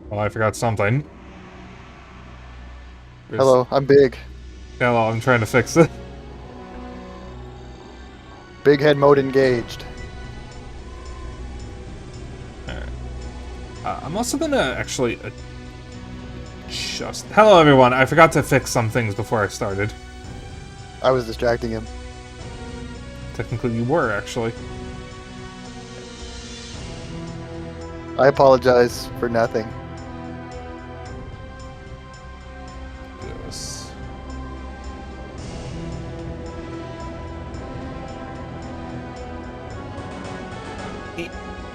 Well, I forgot something. Hello, I'm big. Hello, I'm trying to fix it. Big head mode engaged. Alright. I'm also gonna actually adjust. Hello, everyone. I forgot to fix some things before I started. I was distracting him. Technically, you were, actually. I apologize for nothing. Yes.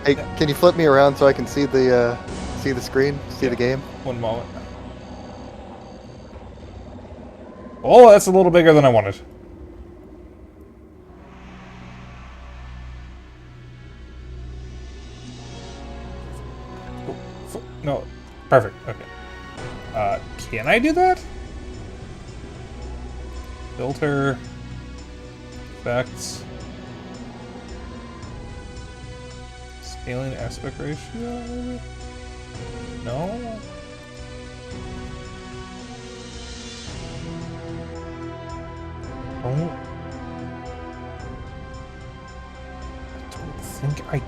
Hey, can you flip me around so I can see the screen, see the game? One moment. Oh, that's a little bigger than I wanted. No. Perfect. Okay. Can I do that? Filter. Effects. Scaling aspect ratio, maybe? No? I don't think I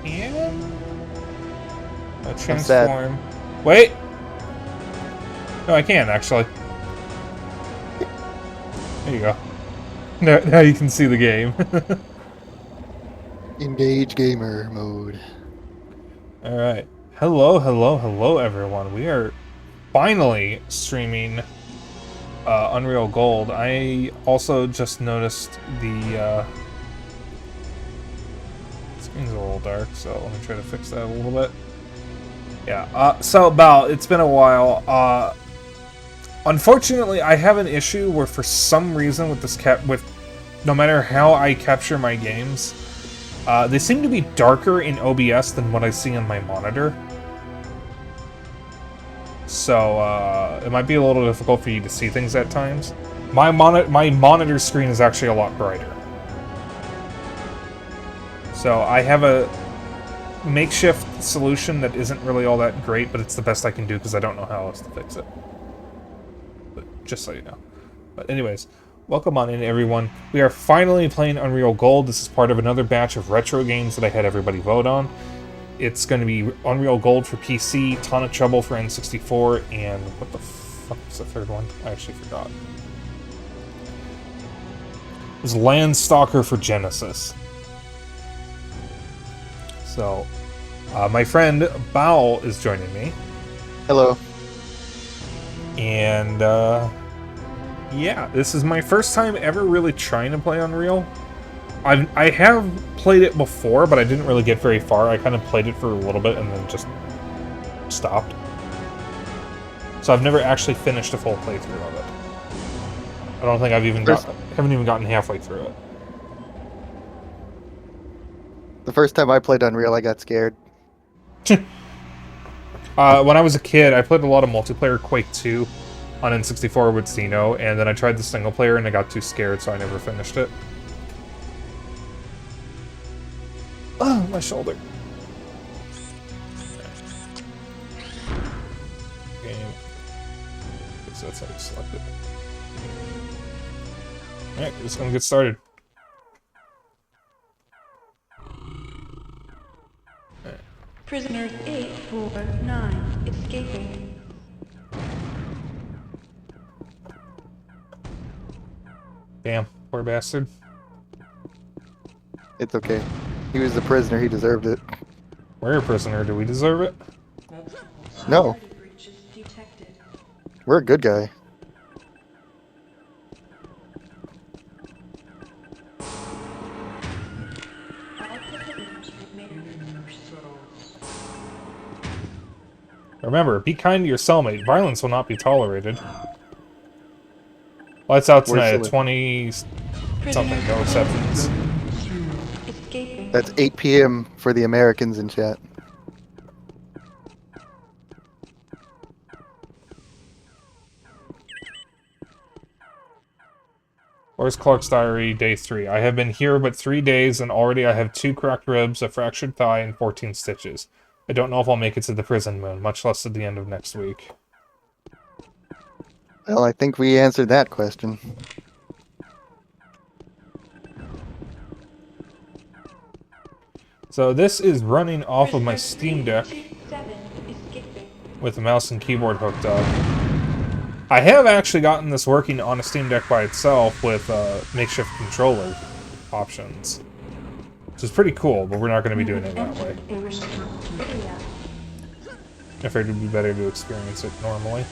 can. Transform. Wait! No, I can, actually. There you go. Now you can see the game. Engage gamer mode. Alright. Hello, everyone. We are finally streaming Unreal Gold. I also just noticed the screen's a little dark, so let me try to fix that a little bit. Yeah, so Bal, it's been a while. Unfortunately, I have an issue where for some reason with this no matter how I capture my games, they seem to be darker in OBS than what I see on my monitor. So, it might be a little difficult for you to see things at times. My monitor screen is actually a lot brighter. So, I have a makeshift solution that isn't really all that great, but it's the best I can do because I don't know how else to fix it. But just so you know. But anyways, welcome on in, everyone. We are finally playing Unreal Gold. This is part of another batch of retro games that I had everybody vote on. It's going to be Unreal Gold for PC, Ton of Trouble for N64, and what the fuck was the third one? I actually forgot. It was Landstalker for Genesis. So, my friend Bao is joining me. Hello. And, yeah, this is my first time ever really trying to play Unreal. I have played it before, but I didn't really get very far. I kind of played it for a little bit and then just stopped. So I've never actually finished a full playthrough of it. I don't think haven't even gotten halfway through it. The first time I played Unreal, I got scared. When I was a kid, I played a lot of multiplayer Quake 2 on N64 with Xeno, and then I tried the single player and I got too scared, so I never finished it. Oh, my shoulder. Game. So that's how you select it. Alright, we're just gonna get started. Prisoner 849 escaping. Damn, poor bastard. It's okay. He was the prisoner, he deserved it. We're a prisoner, do we deserve it? No. We're a good guy. Remember, be kind to your cellmate. Violence will not be tolerated. Lights out tonight at 20-something, no exceptions. escaping. That's 8 p.m. for the Americans in chat. Where's Clark's diary, day 3? I have been here but 3 days, and already I have 2 cracked ribs, a fractured thigh, and 14 stitches. I don't know if I'll make it to the prison moon, much less at the end of next week. Well, I think we answered that question. So this is running off of my Prisoner Steam Deck 327 escaping. with the mouse and keyboard hooked up. I have actually gotten this working on a Steam Deck by itself with makeshift controller options, which is pretty cool, but we're not going to be doing it that way. A restricted area. I figured it would be better to experience it normally.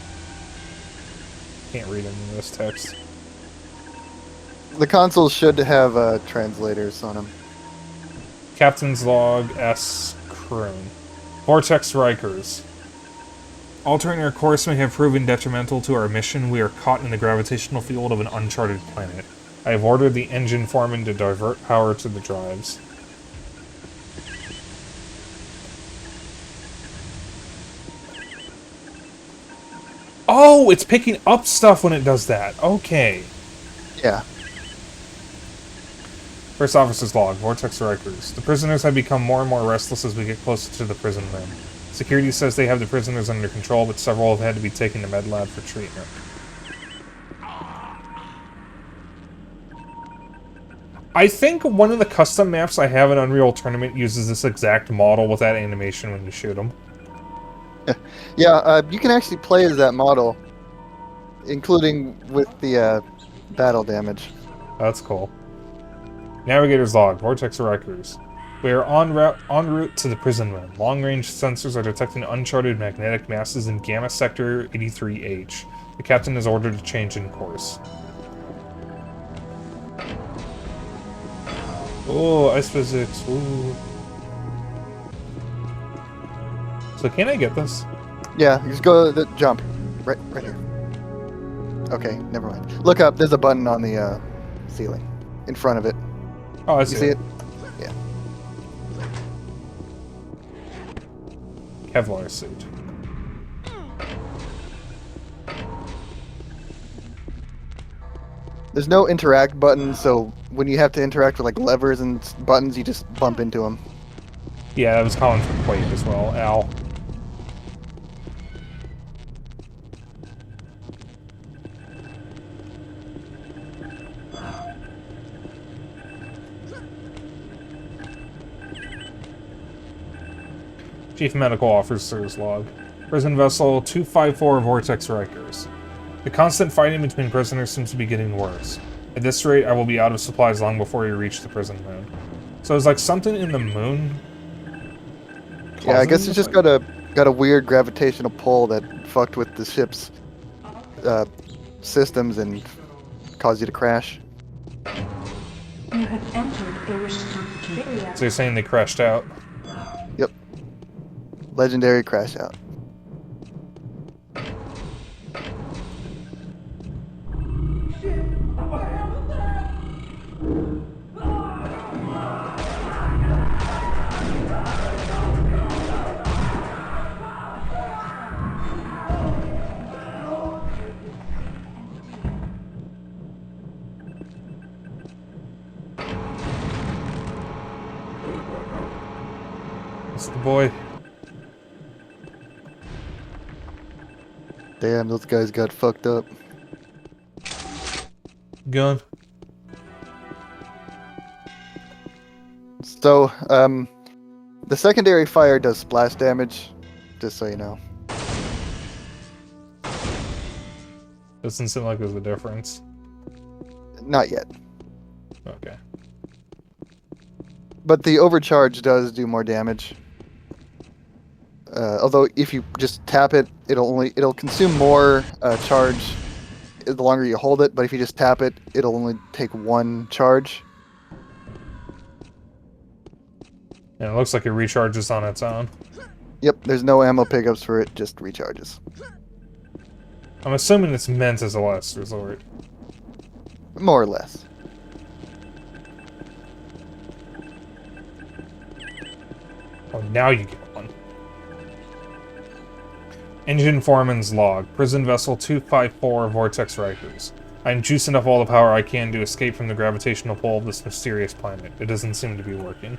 Can't read any of this text. The consoles should have translators on them. Captain's Log S. Kroon. Vortex Rikers. Altering our course may have proven detrimental to our mission. We are caught in the gravitational field of an uncharted planet. I have ordered the engine foreman to divert power to the drives. Oh, it's picking up stuff when it does that. Okay. Yeah. First Officer's Log, Vortex Rikers. The prisoners have become more and more restless as we get closer to the prison room. Security says they have the prisoners under control, but several have had to be taken to med lab for treatment. I think one of the custom maps I have in Unreal Tournament uses this exact model with that animation when you shoot them. Yeah, you can actually play as that model, including with the battle damage. That's cool. Navigator's Log, Vortex Rikers. We are en route to the prison room. Long-range sensors are detecting uncharted magnetic masses in Gamma Sector 83H. The captain is ordered to change in course. Oh, ice physics. Ooh. So can I get this? Yeah, you just go to the jump. Right here. Okay, never mind. Look up, there's a button on the ceiling. In front of it. Oh, I You see see it. it? Yeah. Kevlar suit. There's no interact button, so when you have to interact with like levers and buttons, you just bump into them. Yeah, that was common for Quake as well. Ow. Chief Medical Officer's Log. Prison Vessel 254 Vortex Rikers. The constant fighting between prisoners seems to be getting worse. At this rate, I will be out of supplies long before we reach the prison moon. So it's like something in the moon. Yeah, I guess it's just got a weird gravitational pull that fucked with the ship's systems and caused you to crash. You have entered a restricted area. So you're saying they crashed out? Yep. Legendary crash out. That's the boy. Damn, those guys got fucked up. Gun. So, the secondary fire does splash damage, just so you know. Doesn't seem like there's a difference. Not yet. Okay. But the overcharge does do more damage. Although if you just tap it, it'll consume more charge the longer you hold it. But if you just tap it, it'll only take 1 charge. And it looks like it recharges on its own. Yep, there's no ammo pickups for it, just recharges. I'm assuming it's meant as a last resort. More or less. Oh, now you get one. Engine Foreman's log. Prison Vessel 254 Vortex Rikers. I'm juicing up all the power I can to escape from the gravitational pull of this mysterious planet. It doesn't seem to be working.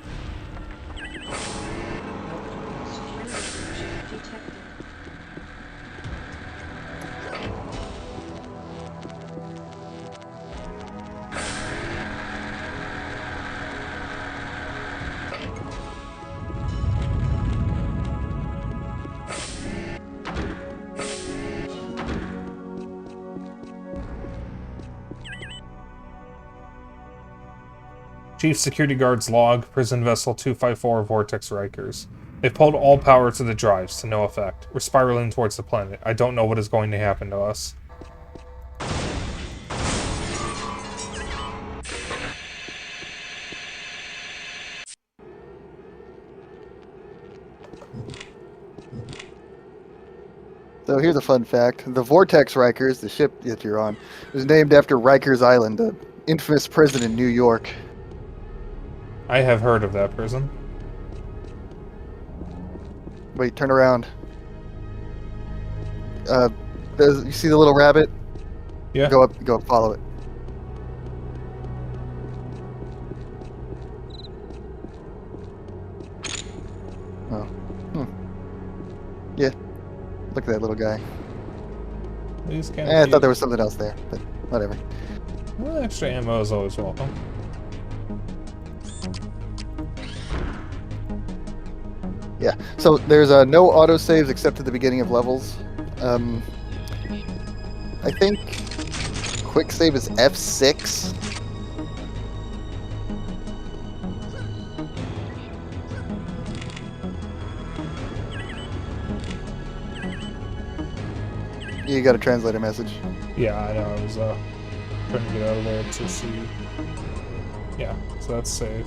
Chief Security Guard's log, Prison Vessel 254 Vortex Rikers. They've pulled all power to the drives, to no effect. We're spiraling towards the planet. I don't know what is going to happen to us. So here's a fun fact. The Vortex Rikers, the ship that you're on, was named after Rikers Island, an infamous prison in New York. I have heard of that prison. Wait, turn around. You see the little rabbit? Yeah. Go up, follow it. Oh. Yeah. Look at that little guy. These can't I thought there was something else there, but whatever. Well, extra ammo is always welcome. Yeah, so there's no autosaves except at the beginning of levels. I think quick save is F6. You got a translator message. Yeah, I know. I was trying to get out of there to see. Yeah, so that's safe.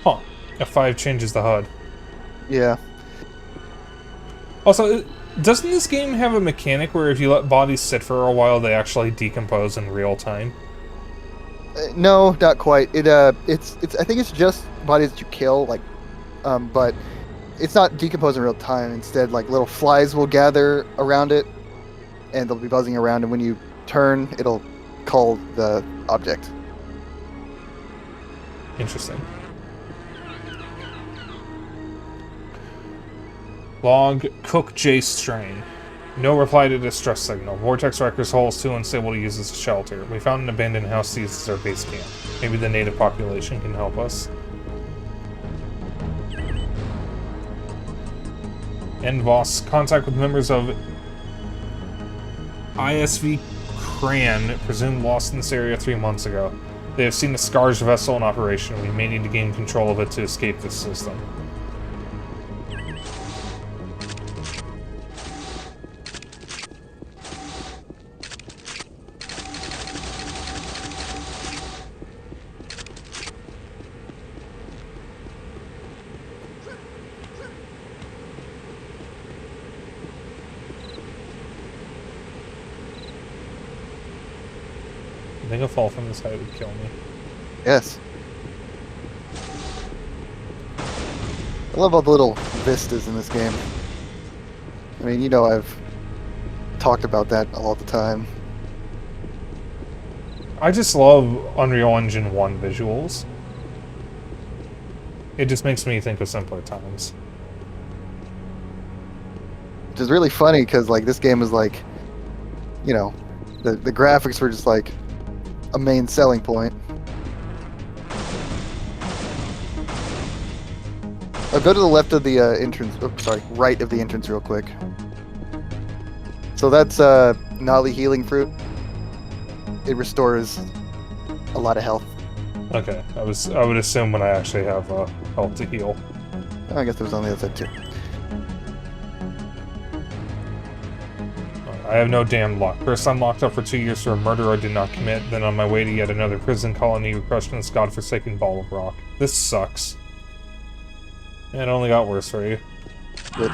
Huh. F5 changes the HUD. Yeah. Also, doesn't this game have a mechanic where if you let bodies sit for a while, they actually decompose in real time? No, not quite. It's I think it's just bodies that you kill, like, but it's not decomposing in real time. Instead, like, little flies will gather around it, and they'll be buzzing around, and when you turn, it'll call the object. Interesting. Log, Cook J Strain. No reply to distress signal. Vortex Wrecker's Hole is too unstable to use as a shelter. We found an abandoned house to use as our base camp. Maybe the native population can help us. End boss. Contact with members of ISV Cran, presumed lost in this area 3 months ago. They have seen a Scar's vessel in operation. We may need to gain control of it to escape this system. I think a fall from this height would kill me. Yes. I love all the little vistas in this game. I mean, you know, I've talked about that all the time. I just love Unreal Engine 1 visuals. It just makes me think of simpler times. Which is really funny because, like, this game was like, you know, the graphics were just like a main selling point. I'll go to the left of the entrance. Oh, sorry, right of the entrance, real quick. So that's Nolly healing fruit. It restores a lot of health. Okay, I would assume when I actually have health to heal. I guess there was on the other side too. I have no damn luck. First I'm locked up for 2 years for a murder I did not commit, then on my way to yet another prison colony we crushed in this godforsaken ball of rock. This sucks. And it only got worse for you. Good.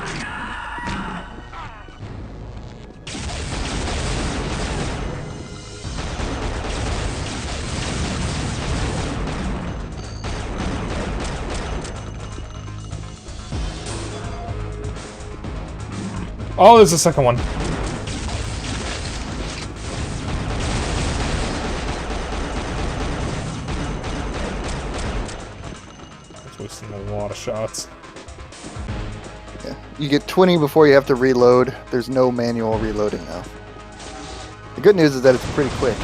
Oh, there's a second one. That's wasting a lot of shots. Yeah. You get 20 before you have to reload. There's no manual reloading now. The good news is that it's pretty quick.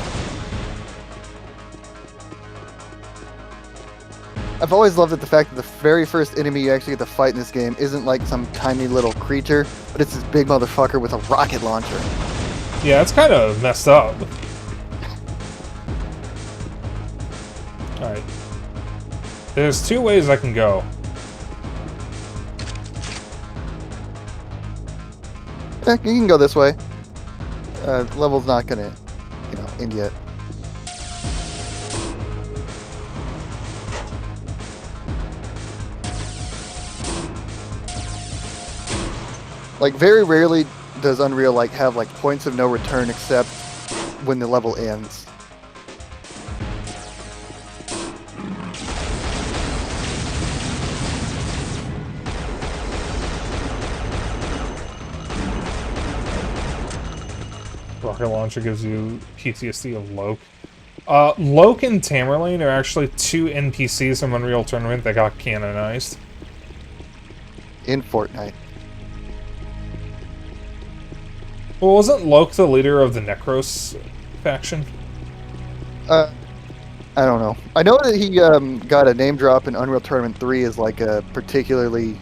I've always loved it, the fact that the very first enemy you actually get to fight in this game isn't like some tiny little creature, but it's this big motherfucker with a rocket launcher. Yeah, it's kind of messed up. Alright. There's two ways I can go. Yeah, you can go this way. Level's not gonna, end yet. Like, very rarely does Unreal have points of no return except when the level ends. Rocket launcher gives you PTSD of Loke. Loke and Tamerlane are actually two NPCs from Unreal Tournament that got canonized. In Fortnite. Well, wasn't Loke the leader of the Necros faction? I don't know. I know that he got a name drop in Unreal Tournament 3 as a particularly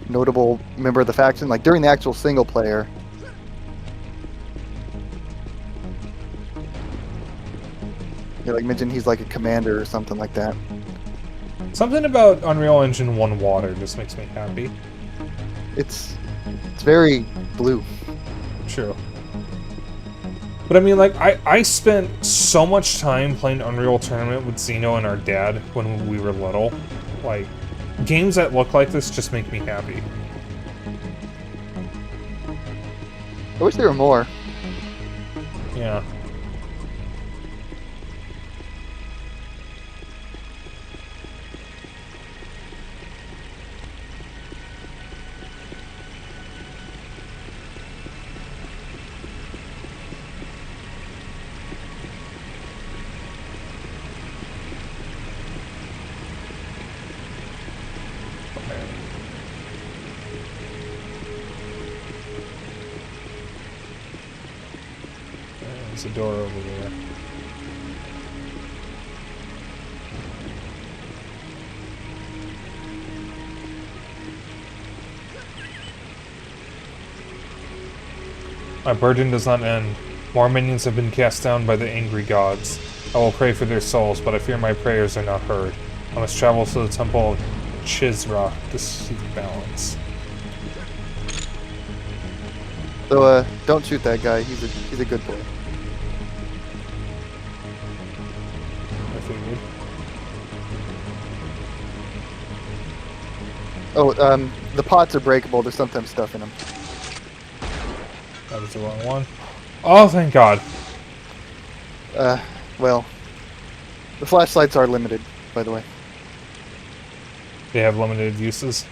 notable member of the faction, during the actual single player. Yeah, mentioned he's a commander or something like that. Something about Unreal Engine 1 Water just makes me happy. It's very blue. True. But I mean, I spent so much time playing Unreal Tournament with Zeno and our dad when we were little. Games that look like this just make me happy. I wish there were more. Yeah. There's a door over there. My burden does not end. More minions have been cast down by the angry gods. I will pray for their souls, but I fear my prayers are not heard. I must travel to the temple of Chizra to seek balance. So, don't shoot that guy. He's a good boy. I figured. Oh, the pots are breakable. There's sometimes stuff in them. That was the wrong one. Oh, thank God. Well, the flashlights are limited, by the way. They have limited uses.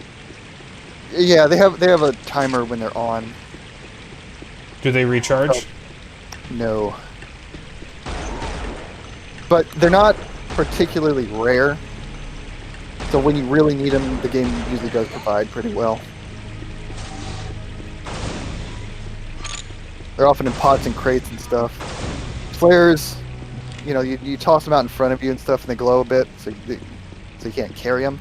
Yeah, they have a timer when they're on. Do they recharge? No. But they're not particularly rare. So when you really need them, the game usually does provide pretty well. They're often in pots and crates and stuff. Flares, you toss them out in front of you and stuff, and they glow a bit, so you can't carry them.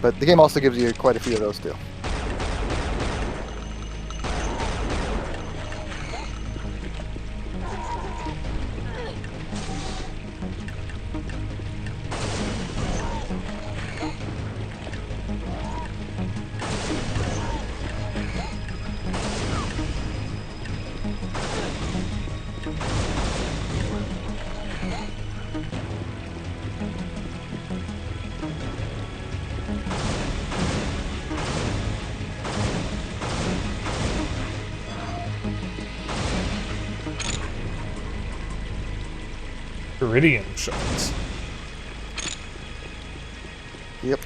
But the game also gives you quite a few of those too. Iridium shards. Yep.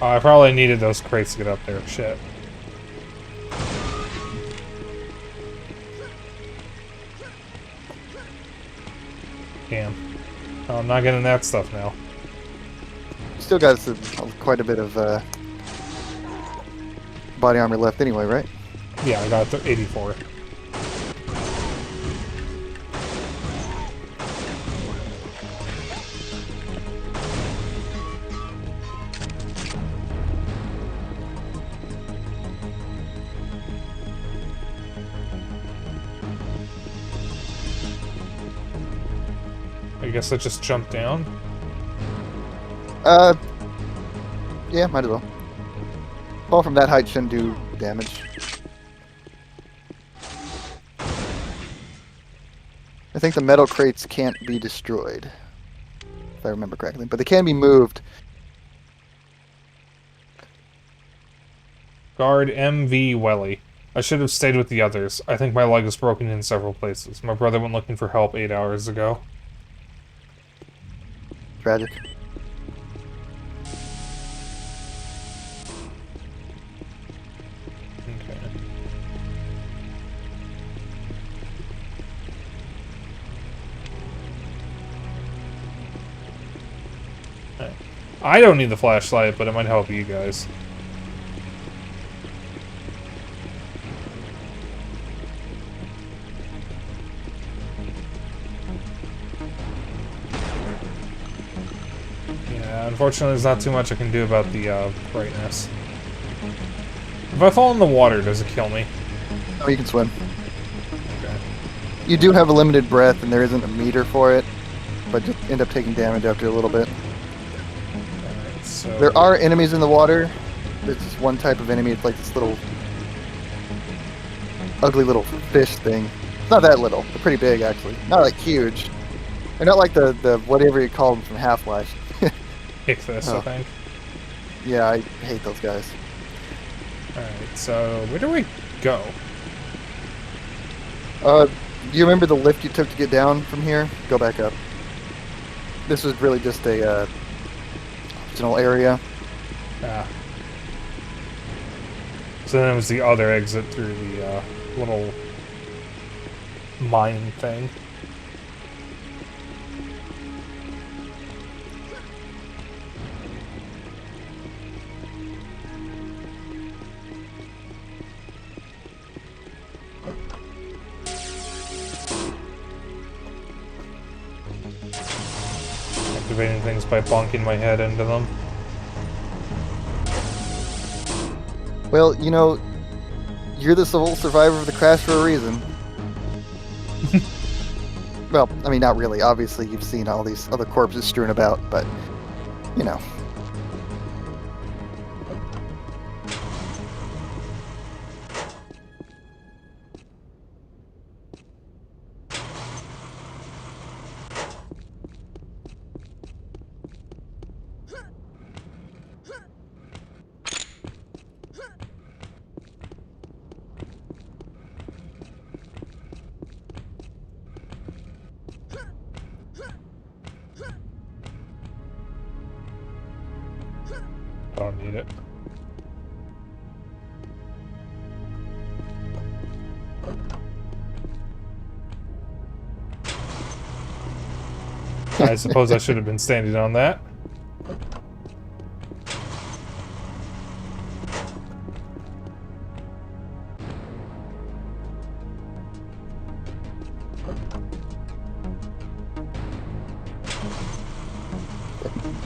Oh, I probably needed those crates to get up there. Shit. Damn. Oh, I'm not getting that stuff now. Still got quite a bit of body armor left anyway, right? Yeah, I got 84. I guess I just jumped down. Yeah, might as well. Fall from that height shouldn't do damage. I think the metal crates can't be destroyed, if I remember correctly, but they can be moved. Guard MV Welly. I should have stayed with the others. I think my leg is broken in several places. My brother went looking for help 8 hours ago. Tragic. Okay. I don't need the flashlight, but it might help you guys. Yeah, unfortunately there's not too much I can do about the brightness. If I fall in the water, does it kill me? Oh, you can swim. Okay. You do have a limited breath, and there isn't a meter for it, but just end up taking damage after a little bit. Alright, so... There are enemies in the water. There's this one type of enemy. It's like this little ugly little fish thing. It's not that little. They're pretty big, actually. Not like huge. They're not like the whatever you call them from Half-Life. Ichthus, I think. Yeah, I hate those guys. Alright, so where do we go? Do you remember the lift you took to get down from here? Go back up. This was really just a optional area. Ah. So then it was the other exit through the little mine thing. Activating things by bonking my head into them. Well, you know, you're the sole survivor of the crash for a reason. Well, I mean, not really. Obviously, you've seen all these other corpses strewn about, but, you know. Don't need it. I suppose I should have been standing on that.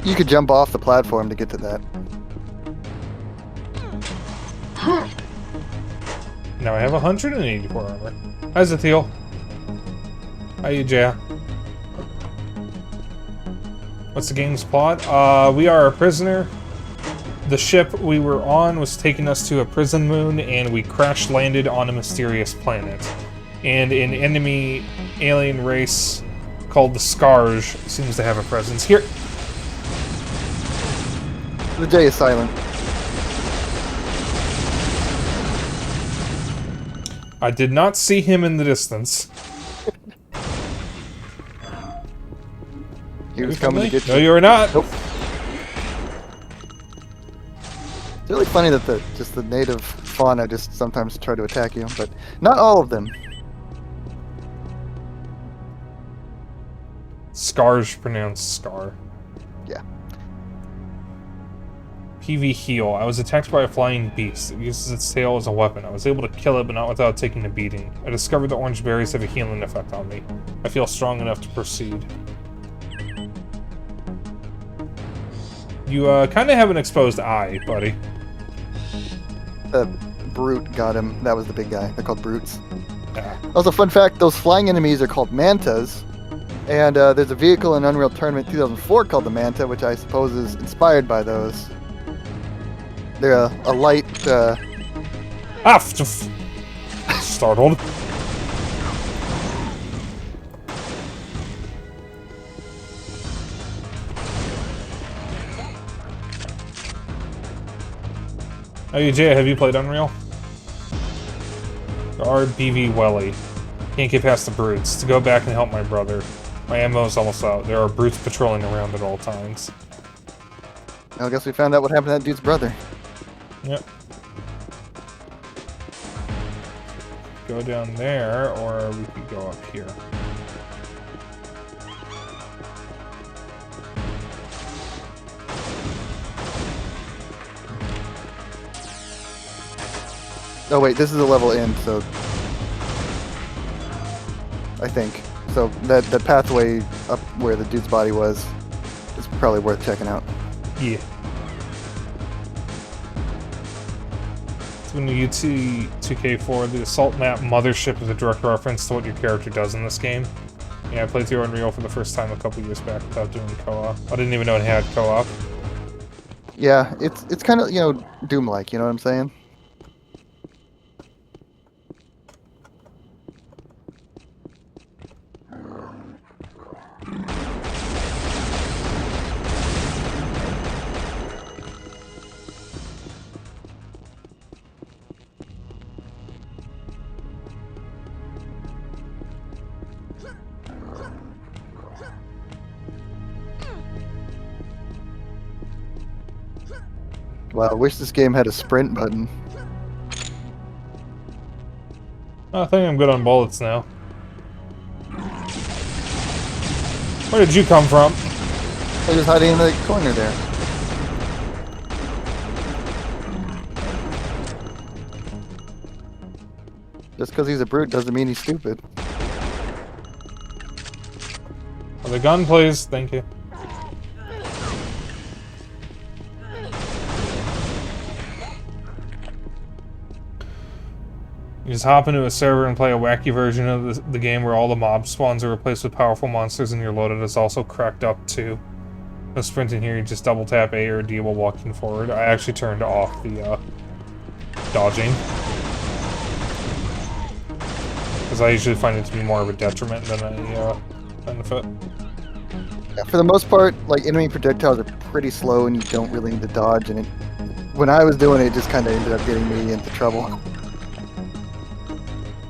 You could jump off the platform to get to that. Now I have 184 armor. Hi, Zathiel. How you, Jaya? What's the game's plot? We are a prisoner. The ship we were on was taking us to a prison moon, and we crash-landed on a mysterious planet. And an enemy alien race called the Scarge seems to have a presence here. The J is silent. I did not see him in the distance. He was coming to get you. No, you are not. Nope. It's really funny that the native fauna just sometimes try to attack you, but not all of them. Scar's pronounced Scar. Yeah. PV heal. I was attacked by a flying beast. It uses its tail as a weapon. I was able to kill it, but not without taking a beating. I discovered the orange berries have a healing effect on me. I feel strong enough to proceed. You kind of have an exposed eye, buddy. The brute got him. That was the big guy. They're called brutes. Yeah. Also, fun fact: those flying enemies are called mantas, and there's a vehicle in Unreal Tournament 2004 called the Manta, which I suppose is inspired by those. They're a light. Startled. Oh, Jay, have you played Unreal? Guard BV Welly. Can't get past the brutes. To go back and help my brother. My ammo's almost out. There are brutes patrolling around at all times. I guess we found out what happened to that dude's brother. Yep. Go down there, or we could go up here. Oh wait, this is a level end, so I think so. That pathway up where the dude's body was is probably worth checking out. Yeah. So when you see 2K4, the assault map mothership is a direct reference to what your character does in this game. Yeah, I played through Unreal for the first time a couple years back without doing co-op. I didn't even know it had co-op. Yeah, it's kind of, you know, Doom-like, you know what I'm saying? Wow, I wish this game had a sprint button. I think I'm good on bullets now. Where did you come from? They're just hiding in the corner there. Just because he's a brute doesn't mean he's stupid. Oh, the gun, please. Thank you. You just hop into a server and play a wacky version of the game where all the mob spawns are replaced with powerful monsters and your loaded is also cracked up too. No sprinting here, you just double tap A or D while walking forward. I actually turned off the dodging. Because I usually find it to be more of a detriment than a benefit. Yeah, for the most part, like, enemy projectiles are pretty slow and you don't really need to dodge, and when I was doing it, it just kind of ended up getting me into trouble.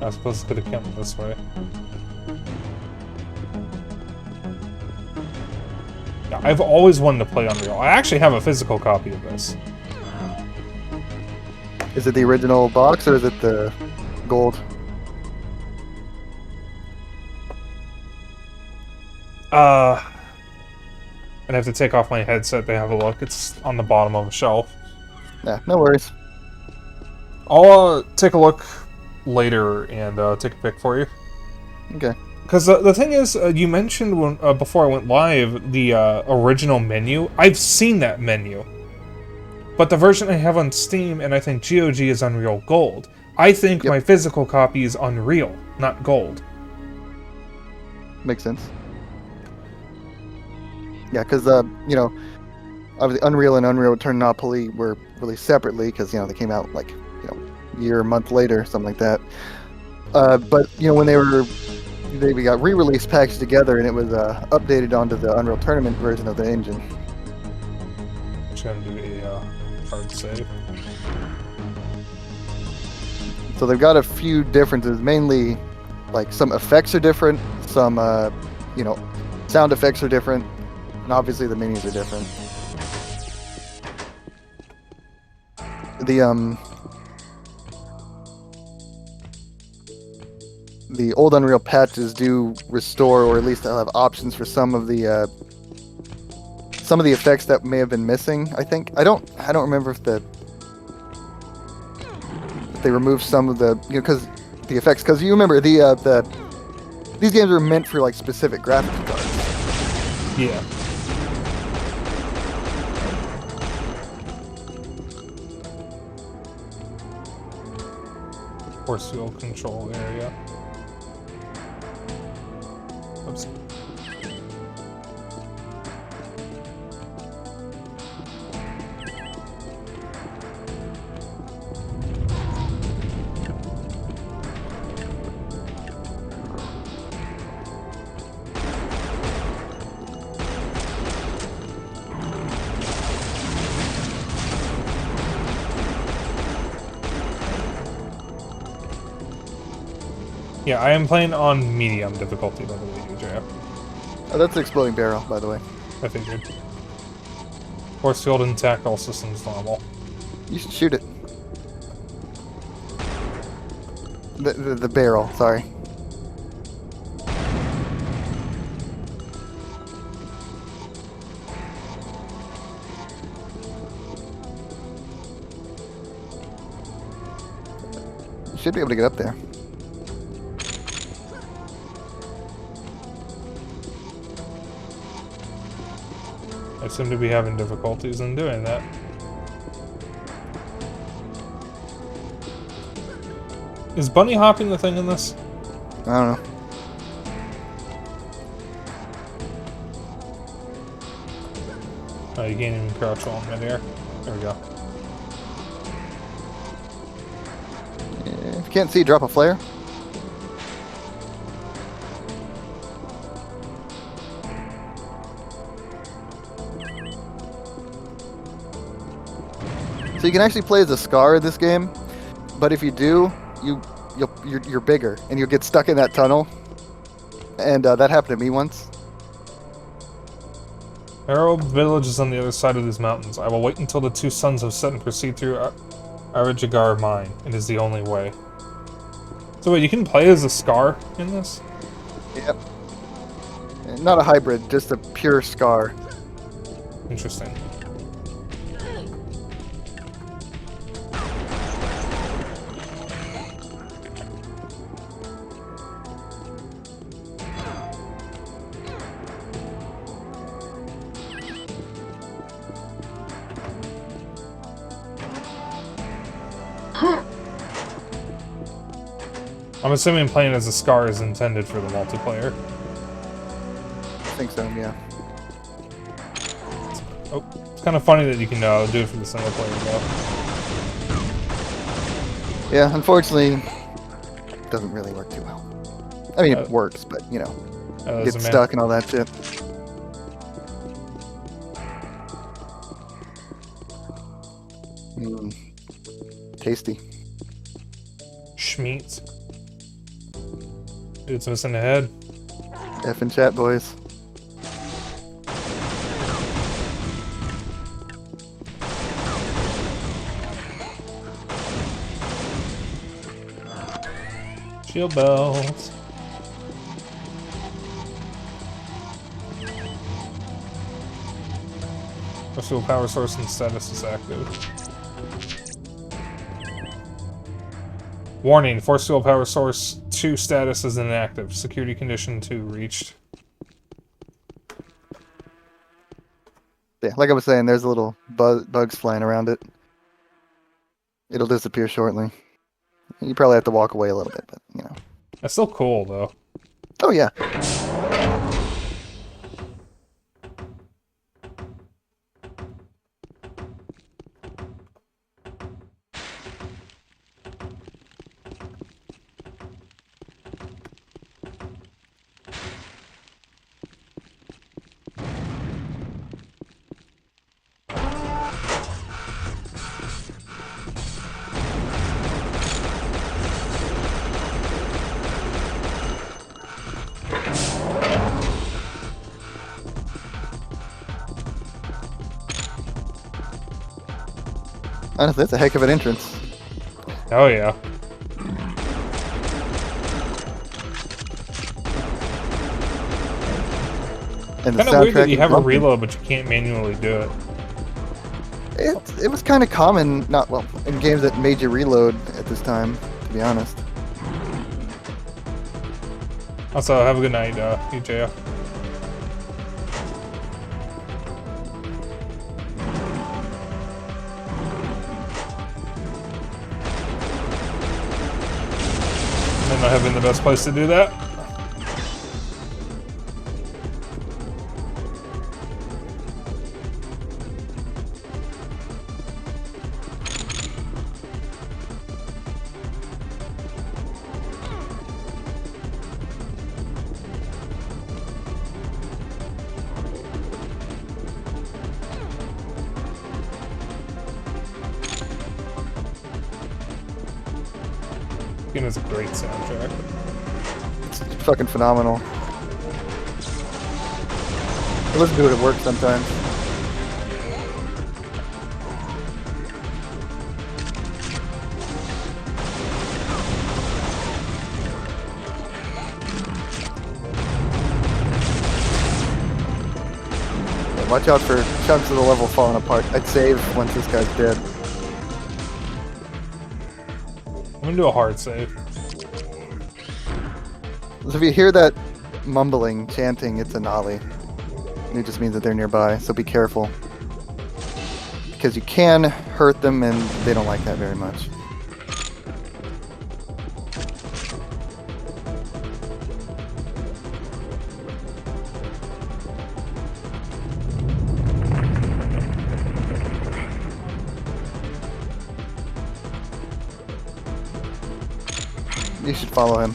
I suppose it could have come this way. Yeah, I've always wanted to play Unreal. I actually have a physical copy of this. Is it the original box or is it the gold? I'd have to take off my headset to have a look. It's on the bottom of a shelf. Yeah, no worries. I'll take a look later and take a pic for you. Okay. Because the thing is, you mentioned when, before I went live, the original menu. I've seen that menu. But the version I have on Steam, and I think GOG, is Unreal Gold. I think my physical copy is Unreal, not Gold. Makes sense. Yeah, because, you know, obviously Unreal and Unreal Tournopoly were released separately because, you know, they came out, like, you know, a year, a month later, something like that. But, you know, when we got re-released packaged together, and it was updated onto the Unreal Tournament version of the engine. Just gonna do a hard save. So they've got a few differences, mainly, like, some effects are different, some, you know, sound effects are different, and obviously the menus are different. the old Unreal patches do restore, or at least they'll have options for some of the effects that may have been missing. I think I don't remember if they removed some of the because the effects, because you remember these games are meant for like specific graphics cards. Yeah. Force field control area. Oops. Yeah, I am playing on medium difficulty, by the way, UJF. Oh, that's the exploding barrel, by the way. I figured. Force field intact, all systems normal. You should shoot it. The barrel, sorry. You should be able to get up there. I seem to be having difficulties in doing that. Is bunny hopping the thing in this? I don't know. Oh, you can't even crouch while in midair. There we go. If you can't see, drop a flare. So you can actually play as a Scar in this game, but if you do, you're bigger and you'll get stuck in that tunnel. And that happened to me once. Arrow village is on the other side of these mountains. I will wait until the two suns have set and proceed through Arajagar mine. It is the only way. So wait, you can play as a Scar in this? Yep. Not a hybrid, just a pure Scar. Interesting. I'm assuming playing as a Scar is intended for the multiplayer. I think so, yeah. Oh, it's kind of funny that you can do it for the single player though. Yeah, unfortunately, it doesn't really work too well. I mean, it works, but, you know, There's get a man. stuck and all that shit. Tasty. Schmeat. Dude's missing a head. F in chat, boys. Shield belt. Pursual power source and status is active. Warning, force field power source 2 status is inactive. Security condition 2 reached. Yeah, like I was saying, there's a little bugs flying around it. It'll disappear shortly. You probably have to walk away a little bit, but, you know. That's still cool, though. Oh, yeah. Honestly, that's a heck of an entrance. Oh yeah. And the Kind of weird that soundtrack you is have a bumping. reload, but you can't manually do it. It was kind of common, not well, in games that made you reload at this time, to be honest. Also, have a good night, EJ. May not have been the best place to do that. Game is a great soundtrack. It's fucking phenomenal. I listen to it at work sometimes. Yeah, watch out for chunks of the level falling apart. I'd save once this guy's dead. I'm gonna do a hard save. So if you hear that mumbling, chanting, it's a Nolly. It just means that they're nearby, so be careful. Because you can hurt them and they don't like that very much. You should follow him.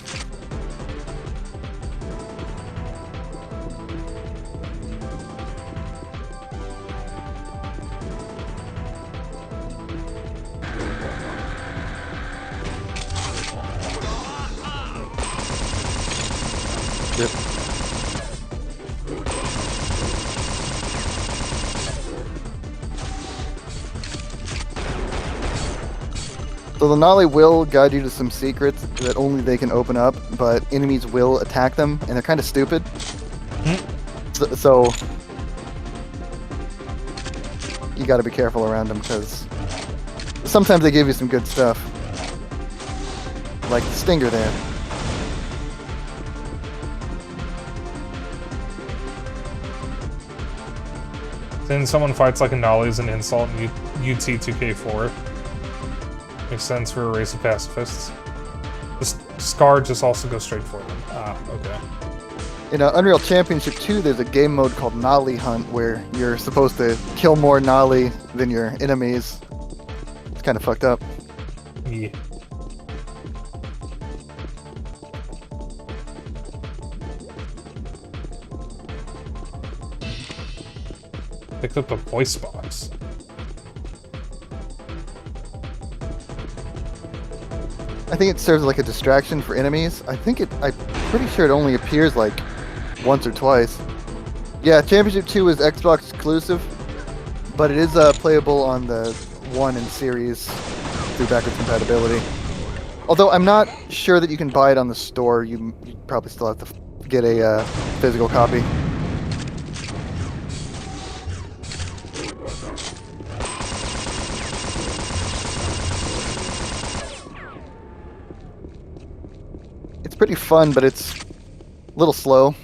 Yep. So the Nolly will guide you to some secrets that only they can open up, but enemies will attack them, and they're kind of stupid. So you got to be careful around them because sometimes they give you some good stuff, like the stinger there. Then someone fights like a Nolly is an insult in UT 2K4. Makes sense for a race of pacifists. The Scar just also goes straight for them. Ah, okay. In Unreal Championship 2, there's a game mode called Nolly Hunt where you're supposed to kill more Nolly than your enemies. It's kind of fucked up. Yeah. Picked up a voice box. I think it serves like a distraction for enemies. I'm pretty sure it only appears like once or twice. Yeah, Championship 2 is Xbox exclusive, but it is playable on the One and Series through backwards compatibility. Although I'm not sure that you can buy it on the store. You probably still have to get a physical copy. It's pretty fun, but it's a little slow.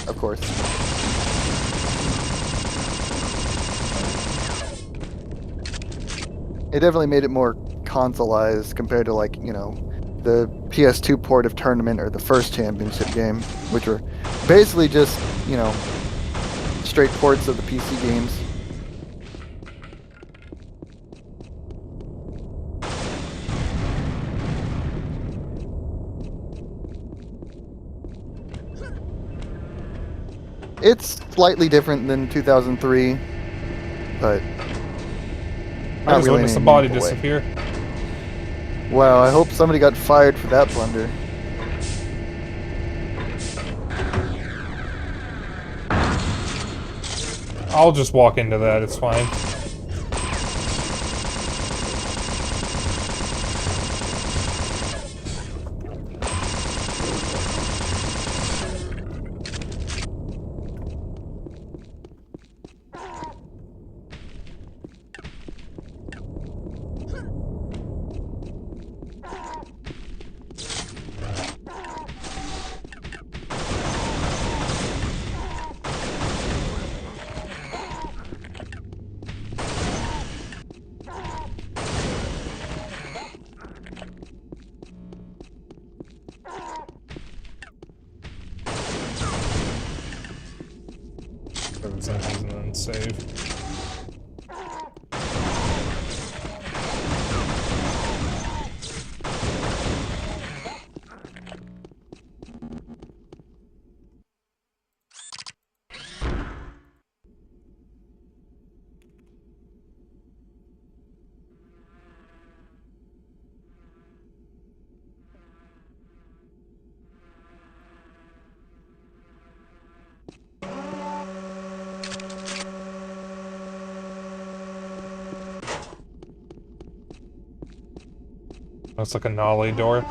Of course. It definitely made it more consoleized compared to, like, you know, the PS2 port of Tournament or the first Championship game, which were basically just, you know, straight ports of the PC games. It's slightly different than 2003, but I not just really witnessed in the a body meaningful way. disappear. Wow, I hope somebody got fired for that blunder. I'll just walk into that, it's fine. For the same reason, and save. Looks like a nollie door.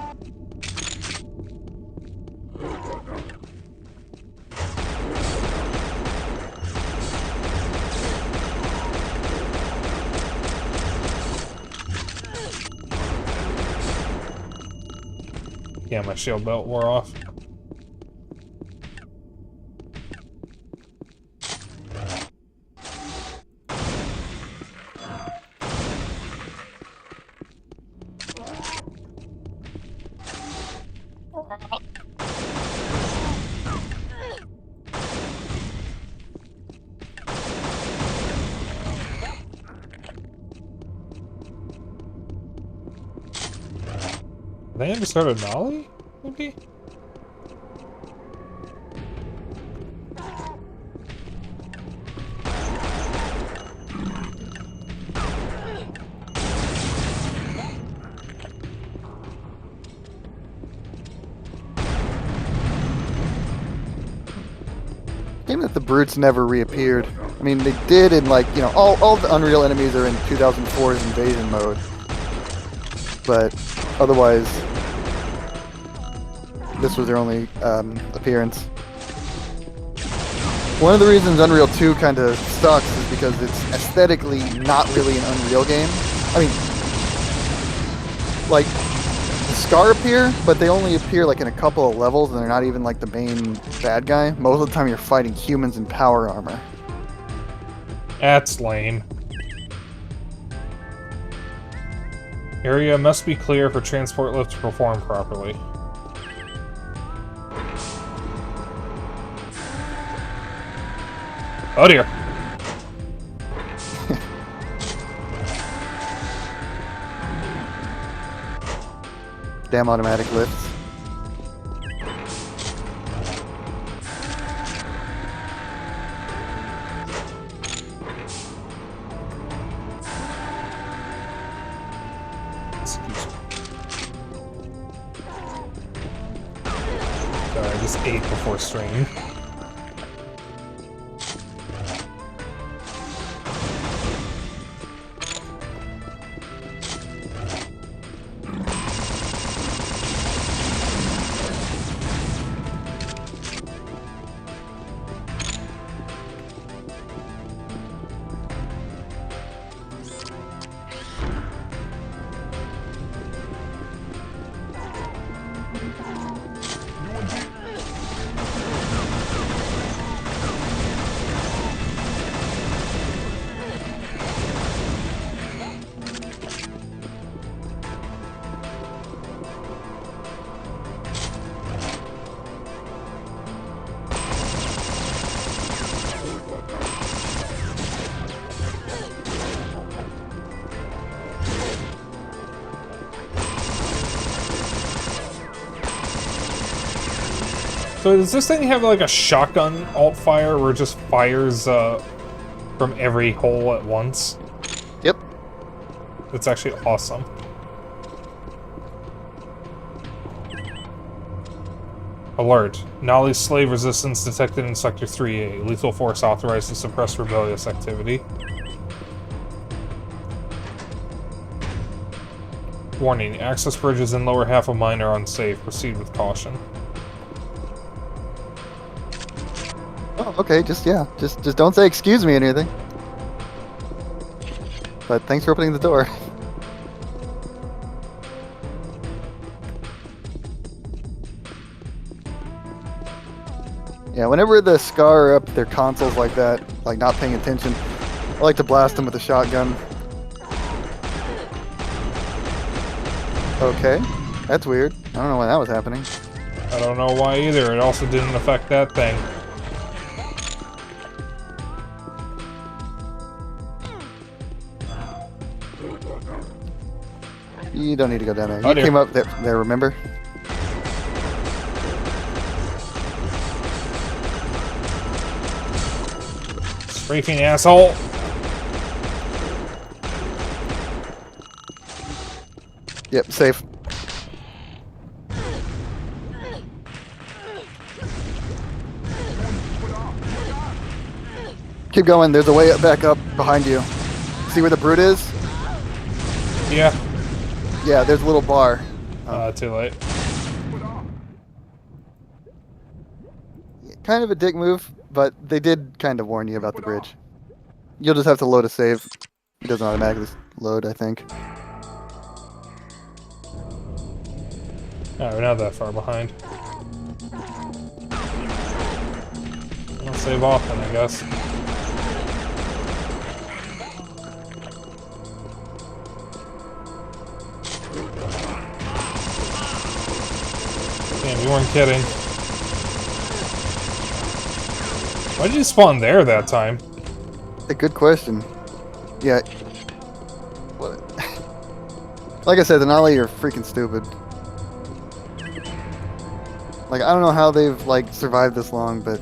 Yeah, my shield belt wore off. They ever started nollie? Maybe? Shame that the brutes never reappeared. I mean, they did in, like, you know, all the Unreal enemies are in 2004's invasion mode. But otherwise, this was their only appearance. One of the reasons Unreal 2 kind of sucks is because it's aesthetically not really an Unreal game. I mean, like, the Scar appear, but they only appear like in a couple of levels, and they're not even like the main bad guy. Most of the time you're fighting humans in power armor. That's lame. Area must be clear for transport lift to perform properly. Oh dear. Damn automatic lifts. Sorry, I just ate before stream. So does this thing have like a shotgun alt fire where it just fires from every hole at once? Yep. It's actually awesome. Alert. Nollie slave resistance detected in Sector 3A. Lethal force authorized to suppress rebellious activity. Warning. Access bridges in lower half of mine are unsafe. Proceed with caution. Oh, okay, just don't say excuse me or anything. But thanks for opening the door. Yeah, whenever the Scar are up their consoles like that, like not paying attention, I like to blast them with a shotgun. Okay, that's weird. I don't know why that was happening. I don't know why either. It also didn't affect that thing. You don't need to go down there. Oh, You dear. came up there, remember? Strafing asshole. Yep, safe. Keep going. There's a way back up behind you. See where the brute is? Yeah. Yeah, there's a little bar. Too late. Kind of a dick move, but they did kind of warn you about the bridge. You'll just have to load a save. It doesn't automatically load, I think. Alright, we're not that far behind. I'll save off then, I guess. Damn, you weren't kidding. Why did you spawn there that time? A good question. Yeah. What? Like I said, the Nolly are freaking stupid. Like, I don't know how they've, like, survived this long, but...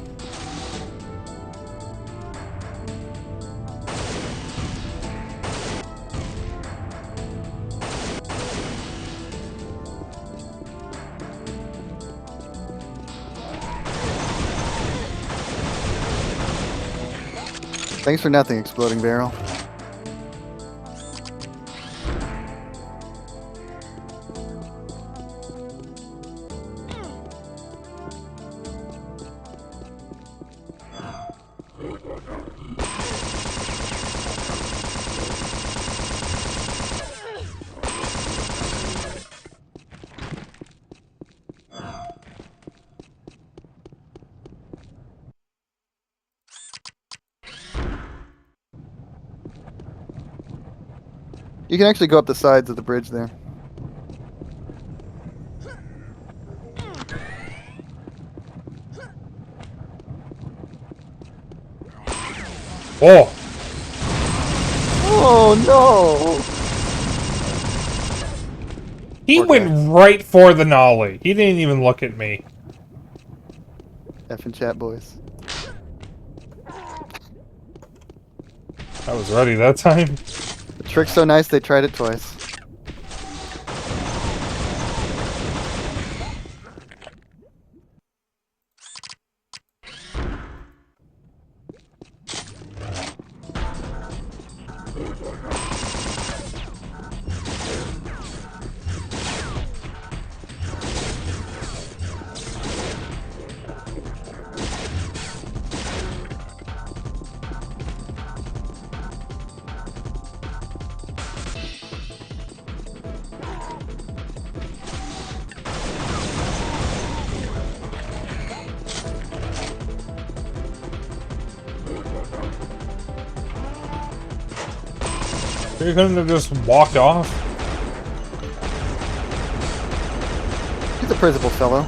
Thanks for nothing, Exploding Barrel. You can actually go up the sides of the bridge there. Oh! Oh no! He Poor went guy. right for the nollie. He didn't even look at me. Effing chat boys. I was ready that time. The trick's so nice they tried it twice. You couldn't have just walked off. He's a principled fellow.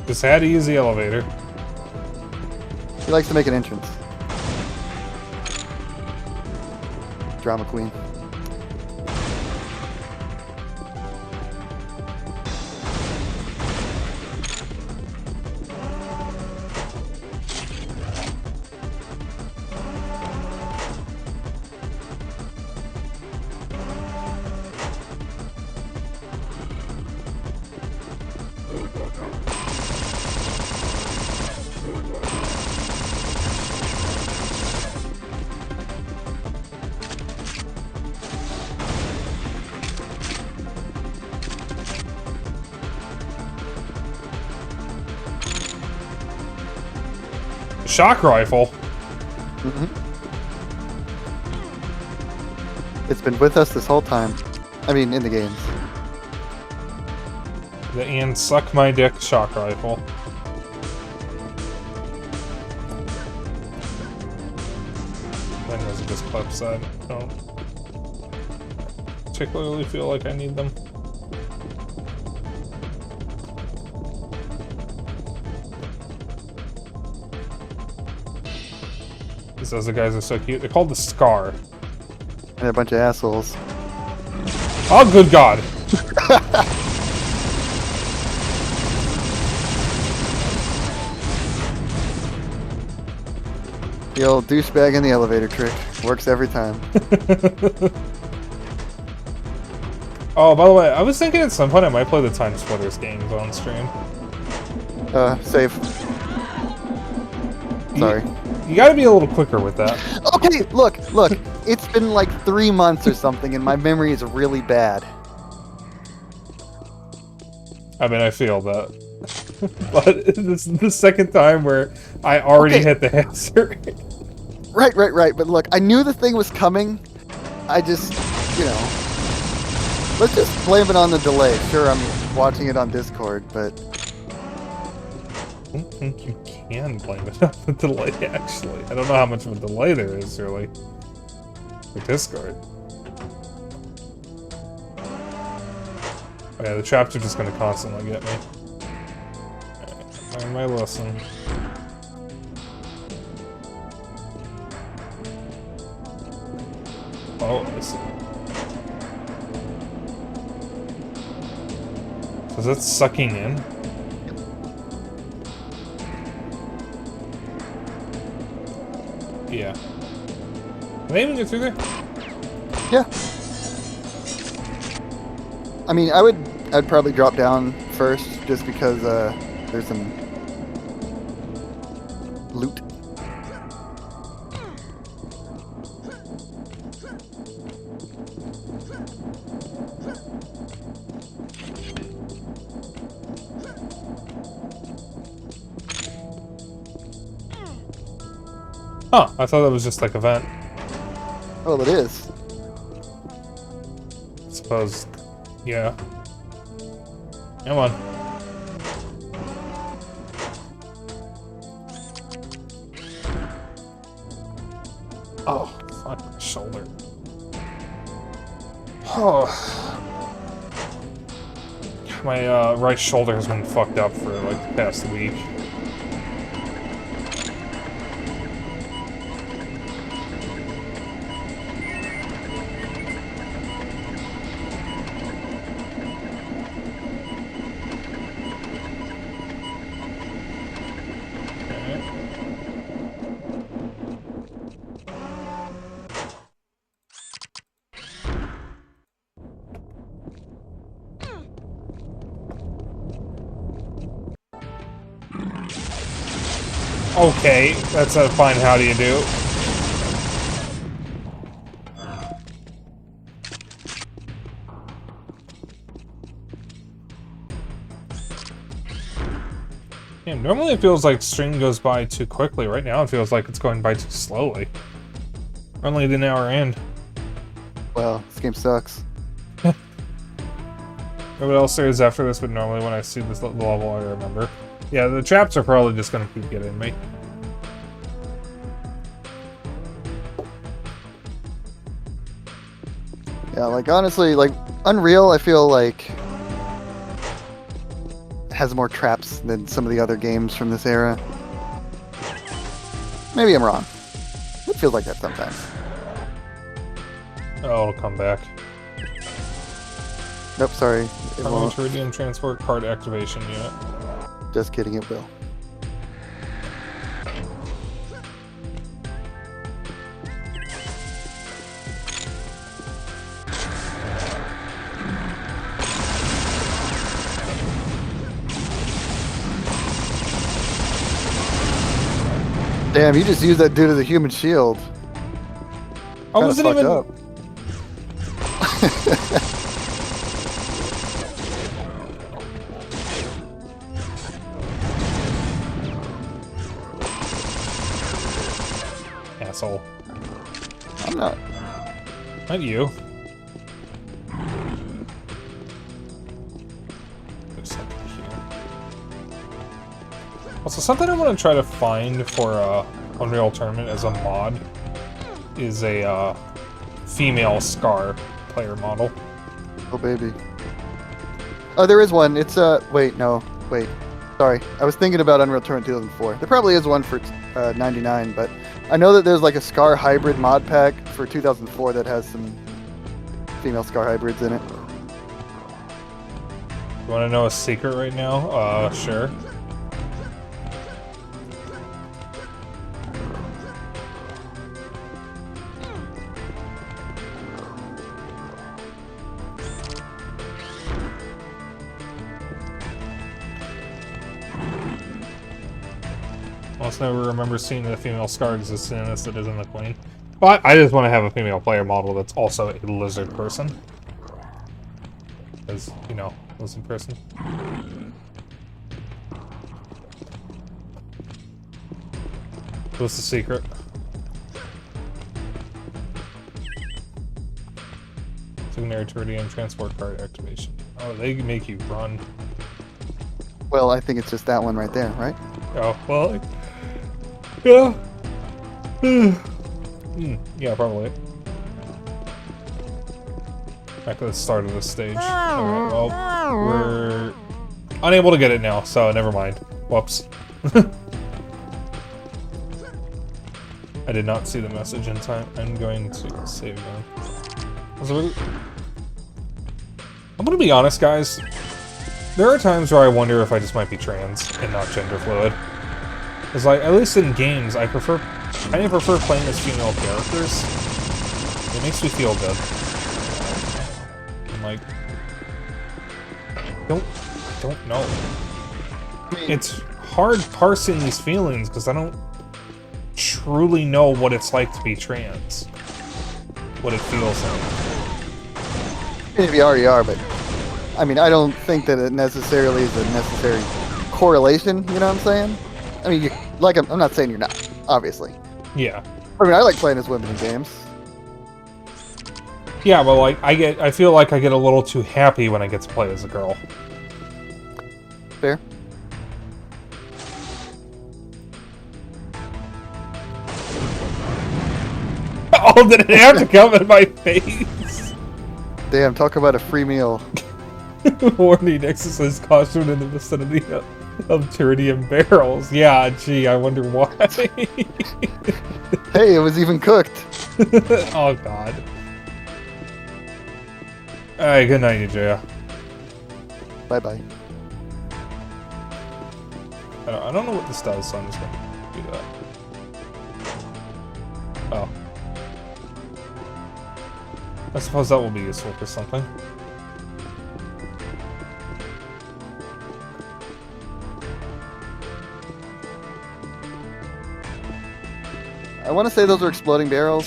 Just had to use the elevator. He likes to make an entrance. Drama queen. Shock rifle. Mm-hmm. It's been with us this whole time. I mean, in the games. The and suck my dick shock rifle. When does it just clip said? I don't particularly feel like I need them. He says the guys are so cute. They're called the Scar. And a bunch of assholes. Oh, good God. The old douchebag in the elevator trick. Works every time. Oh, by the way, I was thinking at some point I might play the Time Splitters games on stream. Save. Sorry. You gotta be a little quicker with that. Okay, look. It's been like 3 months or something, and my memory is really bad. I mean, I feel that. But this is the second time where I already hit the answer. Right. But look, I knew the thing was coming. I just, let's just blame it on the delay. Sure, I'm watching it on Discord, but... I don't think you can blame it on the delay, actually. I don't know how much of a delay there is, really. For Discord. Oh yeah, the traps are just gonna constantly get me. Alright, learn my lesson. Oh, I see. So is that sucking in? Yeah. Can they even get through there? Yeah. I mean, I'd probably drop down first, just because there's some loot. Huh, I thought that was just like a vent. Well, it is. I suppose. Yeah. Come on. Oh, fuck my shoulder. Oh. My right shoulder has been fucked up for like the past week. Okay, that's a fine how do you do. Yeah, normally it feels like stream goes by too quickly. Right now it feels like it's going by too slowly. We're only at an hour in. Well, this game sucks. What else there is after this, but normally when I see this level I remember. Yeah, the traps are probably just gonna keep getting me. Yeah, like honestly, like Unreal, I feel like has more traps than some of the other games from this era. Maybe I'm wrong. It feels like that sometimes. Oh, it'll come back. Nope, sorry. It won't. Iridium transport card activation unit. Just kidding, it will. Damn, you just used that dude as a human shield. I Kinda wasn't fucked even. up. Asshole. I'm not. Not you. There's something here. Also, something I want to try to find for Unreal Tournament as a mod is a female Scar player model. Oh, baby. Oh, there is one. It's, wait, no. Wait. Sorry, I was thinking about Unreal Tournament 2004. There probably is one for 99, but I know that there's like a Scar hybrid mod pack for 2004 that has some female Scar hybrids in it. You want to know a secret right now? Sure. Almost never remember seeing the female Scar exist in this that isn't the Queen. But I just want to have a female player model that's also a lizard person. Because, you know, lizard person. What's the secret? Secondary Teridium transport card activation. Oh, they make you run. Well, I think it's just that one right there, right? Oh, well, yeah. Yeah, probably. Back to the start of the stage. Alright, well, we're unable to get it now, so never mind. Whoops. I did not see the message in time. I'm going to save again. I'm gonna be honest, guys. There are times where I wonder if I just might be trans and not gender fluid. Because, like, at least in games, I prefer playing as female characters. It makes me feel good. I'm like, I don't know. It's hard parsing these feelings because I don't truly know what it's like to be trans. What it feels like. Maybe you already are, but I mean, I don't think that it necessarily is a necessary correlation. You know what I'm saying? I mean, I'm not saying you're not, obviously. Yeah. I mean, I like playing as women in games. Yeah, but like I feel like I get a little too happy when I get to play as a girl. Fair. Oh, did it have to come in my face? Damn, talk about a free meal. Warning, Nexus's costume in the vicinity of Teridium barrels. Yeah, gee, I wonder why. Hey, it was even cooked. Oh, God. Alright, good night, Jaya. Bye-bye. I don't know what this does, so I'm just gonna do that. Oh. I suppose that will be useful for something. I want to say those are exploding barrels.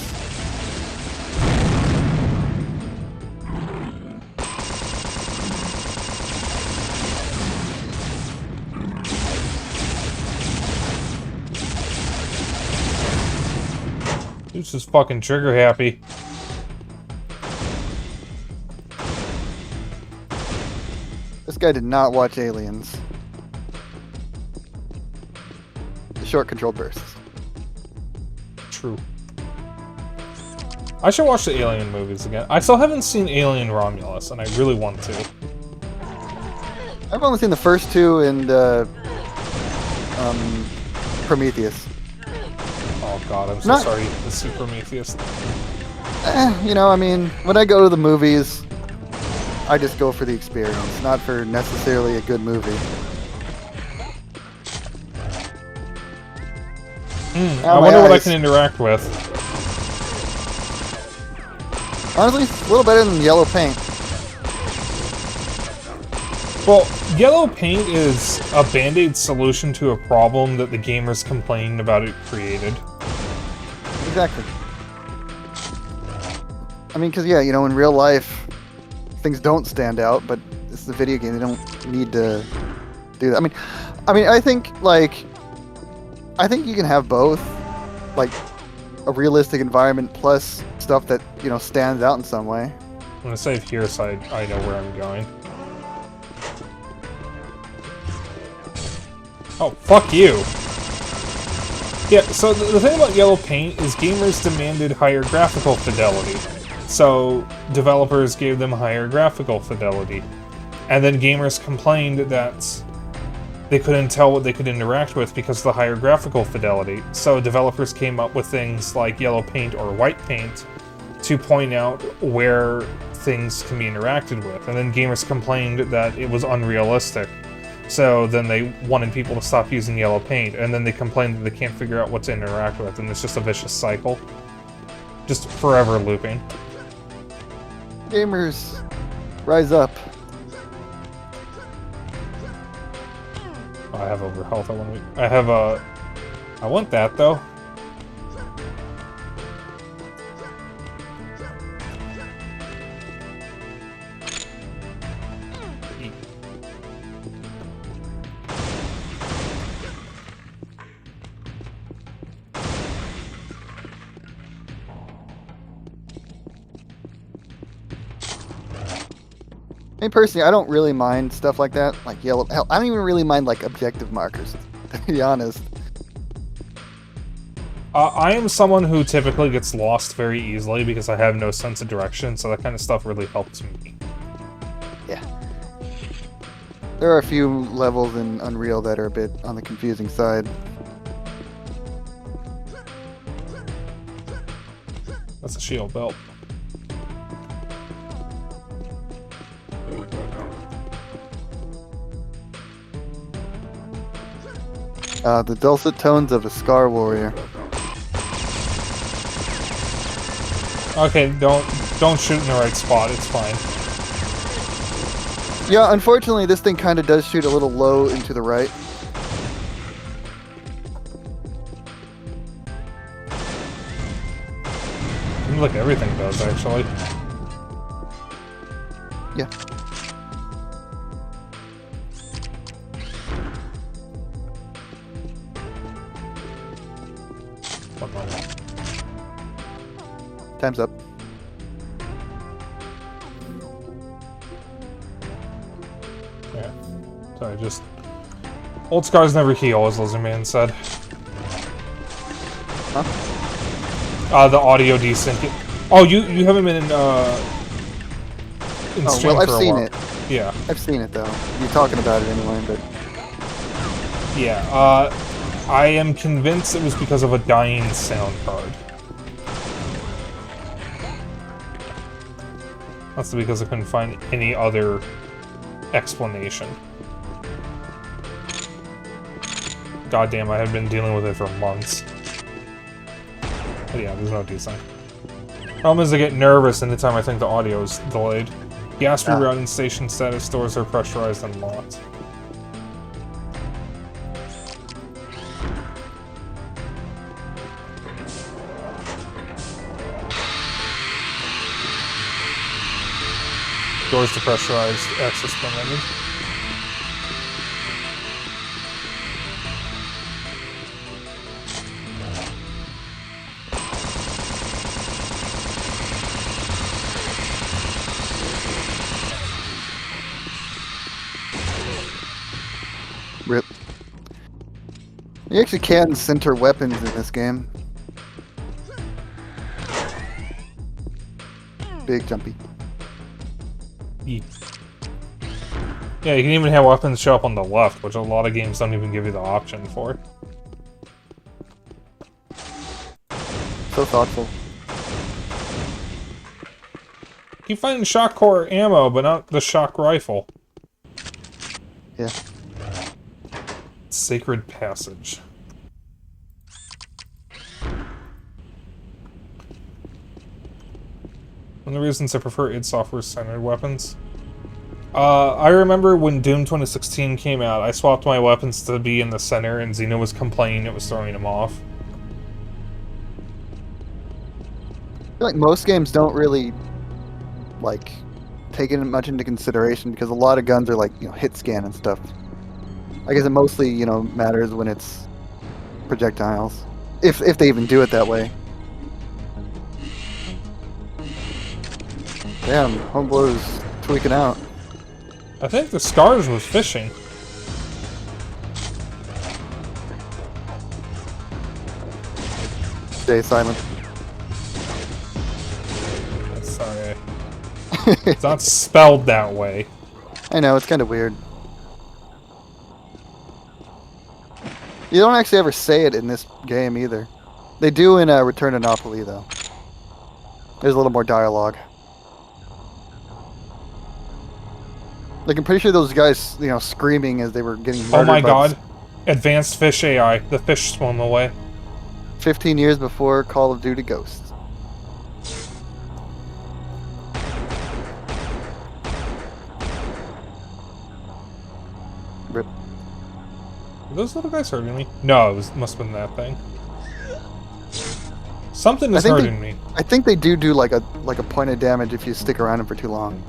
Dude's just fucking trigger happy. This guy did not watch Aliens. The short controlled bursts. True. I should watch the Alien movies again. I still haven't seen Alien Romulus, and I really want to. I've only seen the first two and Prometheus. Oh god, I'm so Not- sorry to see Prometheus. You know, I mean, when I go to the movies, I just go for the experience, not for necessarily a good movie. I wonder what I can interact with. Honestly, it's a little better than yellow paint. Well, yellow paint is a band-aid solution to a problem that the gamers complained about it created. Exactly. I mean, because, yeah, you know, in real life, things don't stand out, but it's a video game. They don't need to do that. I think you can have both, like a realistic environment plus stuff that, you know, stands out in some way. I'm gonna save here so I know where I'm going. Oh, fuck you! Yeah, so the thing about yellow paint is gamers demanded higher graphical fidelity. So developers gave them higher graphical fidelity. And then gamers complained that they couldn't tell what they could interact with because of the higher graphical fidelity. So developers came up with things like yellow paint or white paint to point out where things can be interacted with. And then gamers complained that it was unrealistic. So then they wanted people to stop using yellow paint, and then they complained that they can't figure out what to interact with, and it's just a vicious cycle. Just forever looping. Gamers, rise up. Oh, I have overhealth. I want that though. Me personally, I don't really mind stuff like that, like yellow. Hell, I don't even really mind like objective markers, to be honest. I am someone who typically gets lost very easily because I have no sense of direction, so that kind of stuff really helps me. Yeah. There are a few levels in Unreal that are a bit on the confusing side. That's a shield belt. The dulcet tones of a Scar Warrior. Okay, don't shoot in the right spot. It's fine. Yeah, unfortunately, this thing kind of does shoot a little low into the right. Seems like everything does, actually. Yeah. One moment. Time's up. Yeah. Sorry, just... Old scars never heal, as Lizardman said. Huh? The audio desync. Oh, you haven't been in stream well, I've for a seen while. it. Yeah. I've seen it, though. You're talking about it anyway, but... Yeah, I am convinced it was because of a dying sound card. That's because I couldn't find any other explanation. Goddamn, I have been dealing with it for months. But yeah, there's no desync. Problem is I get nervous anytime I think the audio is delayed. Gas rerouting station status doors are pressurized and locked. Doors to pressurized, access permitted. Rip. You actually can center weapons in this game. Big jumpy. Yeah, you can even have weapons show up on the left, which a lot of games don't even give you the option for. So thoughtful. Keep finding shock core ammo, but not the shock rifle. Yeah. Sacred Passage. One of the reasons I prefer id Software-centered weapons. I remember when Doom 2016 came out, I swapped my weapons to be in the center, and Xeno was complaining it was throwing him off. I feel like most games don't really, like, take it much into consideration because a lot of guns are like, hit scan and stuff. I guess it mostly, matters when it's projectiles. If they even do it that way. Damn, Homeblow's tweaking out. I think the Scars was fishing. Stay silent. Sorry. It's not spelled that way. I know, it's kind of weird. You don't actually ever say it in this game either. They do in Return to Napoli, though. There's a little more dialogue. Like, I'm pretty sure those guys, you know, screaming as they were getting murdered. Oh my by god. Advanced fish AI. The fish swam away. 15 years before Call of Duty Ghosts. Rip. Are those little guys hurting me? No, it must have been that thing. Something is hurting me. I think they do like a point of damage if you stick around them for too long.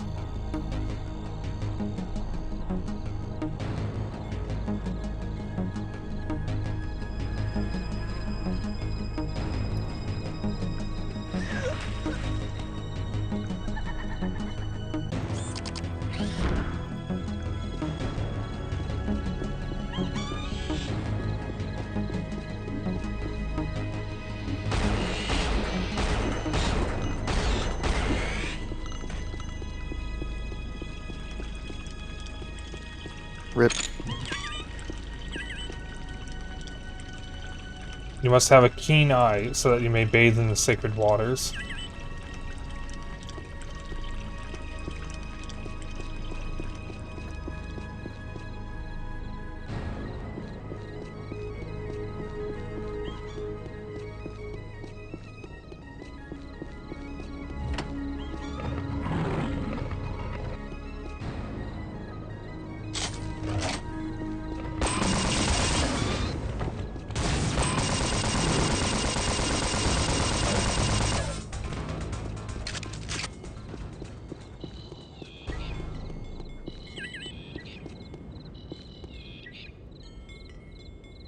Rip. You must have a keen eye so that you may bathe in the sacred waters.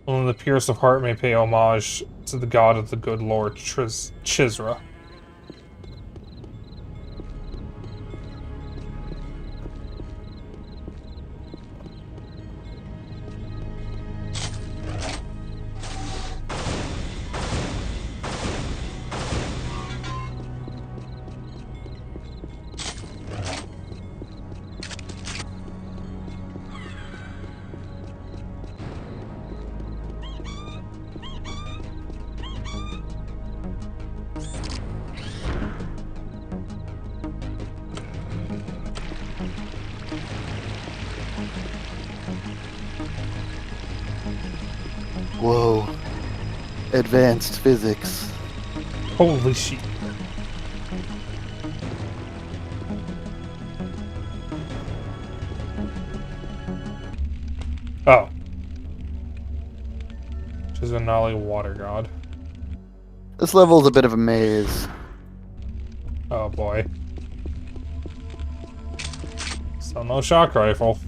Only the purest of heart may pay homage to the god of the good Lord Chisra. Whoa. Advanced physics. Holy shit. Oh. Chisra water god. This level is a bit of a maze. Oh boy. Still no shock rifle.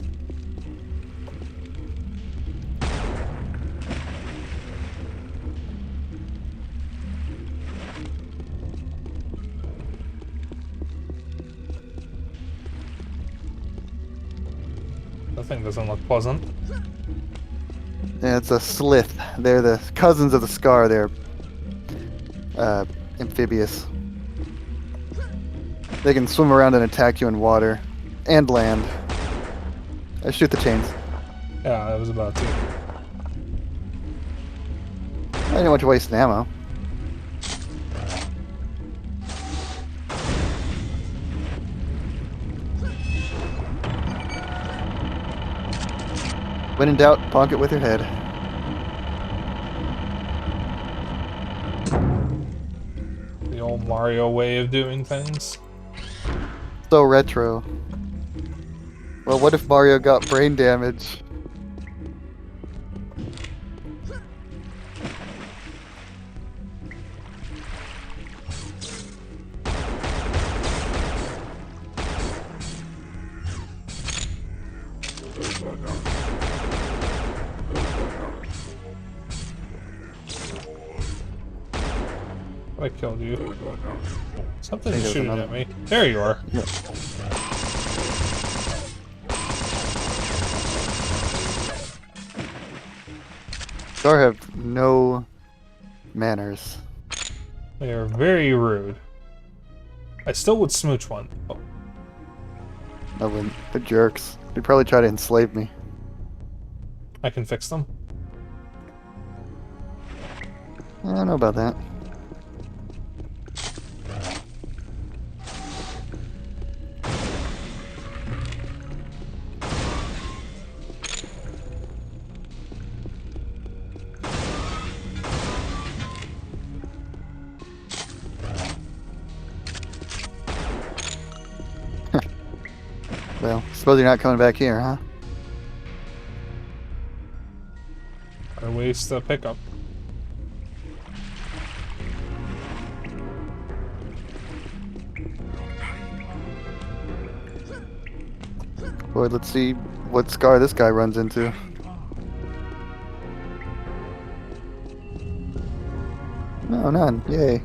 That thing doesn't look pleasant. Yeah, it's a slith. They're the cousins of the Scar. They're amphibious. They can swim around and attack you in water and land. I shoot the chains. Yeah, I was about to. I didn't want to waste ammo. When in doubt, bonk it with your head. The old Mario way of doing things. So retro. Well, what if Mario got brain damage? I killed you. Something's There's shooting another. at me. There you are. Yeah. Scar have no manners. They are very rude. I still would smooch one. Oh, I wouldn't. They're jerks. They'd probably try to enslave me. I can fix them. I don't know about that. Well, suppose you're not coming back here, huh? I waste the pickup. Boy, let's see what scar this guy runs into. No, none. Yay.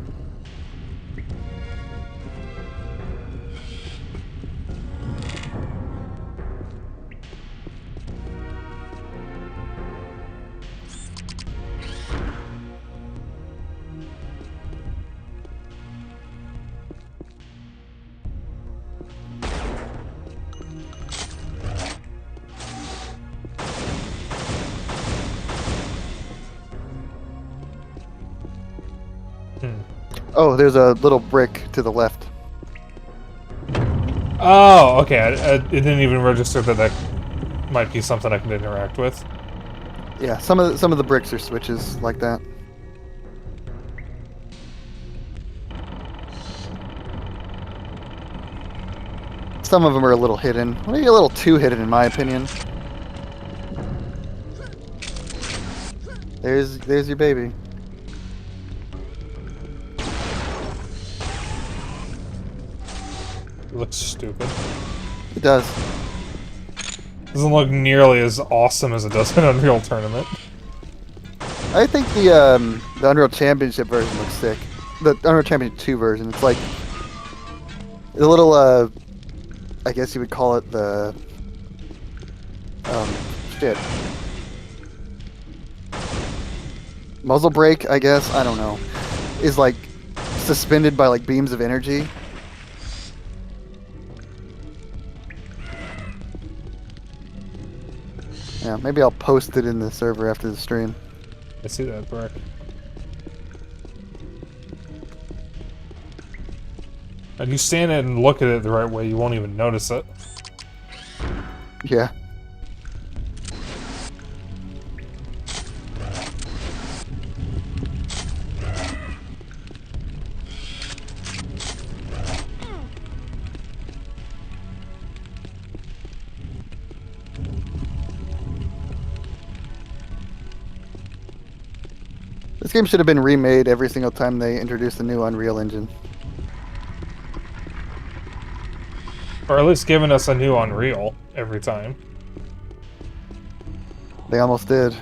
Oh, there's a little brick to the left. Oh, okay. It didn't even register that that might be something I can interact with. Yeah, some of the bricks are switches like that. Some of them are a little hidden. Maybe a little too hidden, in my opinion. There's your baby. It looks stupid. It does. Doesn't look nearly as awesome as it does in Unreal Tournament. I think the Unreal Championship version looks sick. The Unreal Championship 2 version. It's like the little I guess you would call it the shit. Muzzle brake, I guess, I don't know. Is like suspended by like beams of energy. Yeah, maybe I'll post it in the server after the stream. I see that brick. If you stand it and look at it the right way, you won't even notice it. Yeah. This game should have been remade every single time they introduced a new Unreal Engine. Or at least giving us a new Unreal every time. They almost did.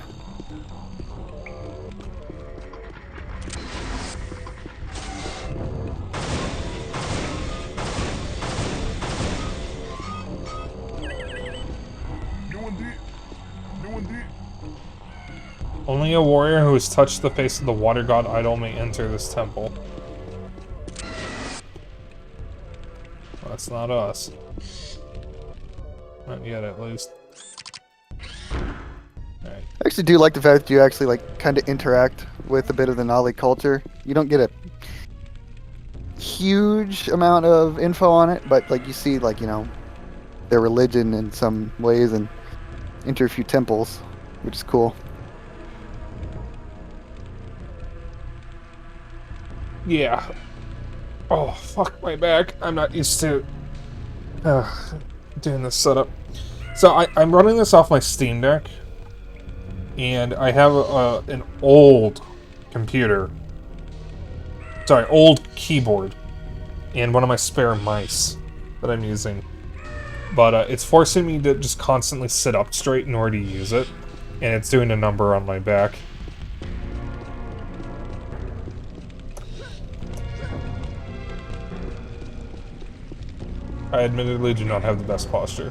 Only a warrior who has touched the face of the water god idol may enter this temple. Well, that's not us. Not yet, at least. Alright. I actually do like the fact that you actually like kind of interact with a bit of the Nali culture. You don't get a huge amount of info on it, but like you see like, you know, their religion in some ways and enter a few temples, which is cool. Yeah. Oh, fuck my back. I'm not used to doing this setup. So I'm running this off my Steam Deck, and I have an old computer. Sorry, old keyboard, and one of my spare mice that I'm using. But it's forcing me to just constantly sit up straight in order to use it, and it's doing a number on my back. I admittedly do not have the best posture.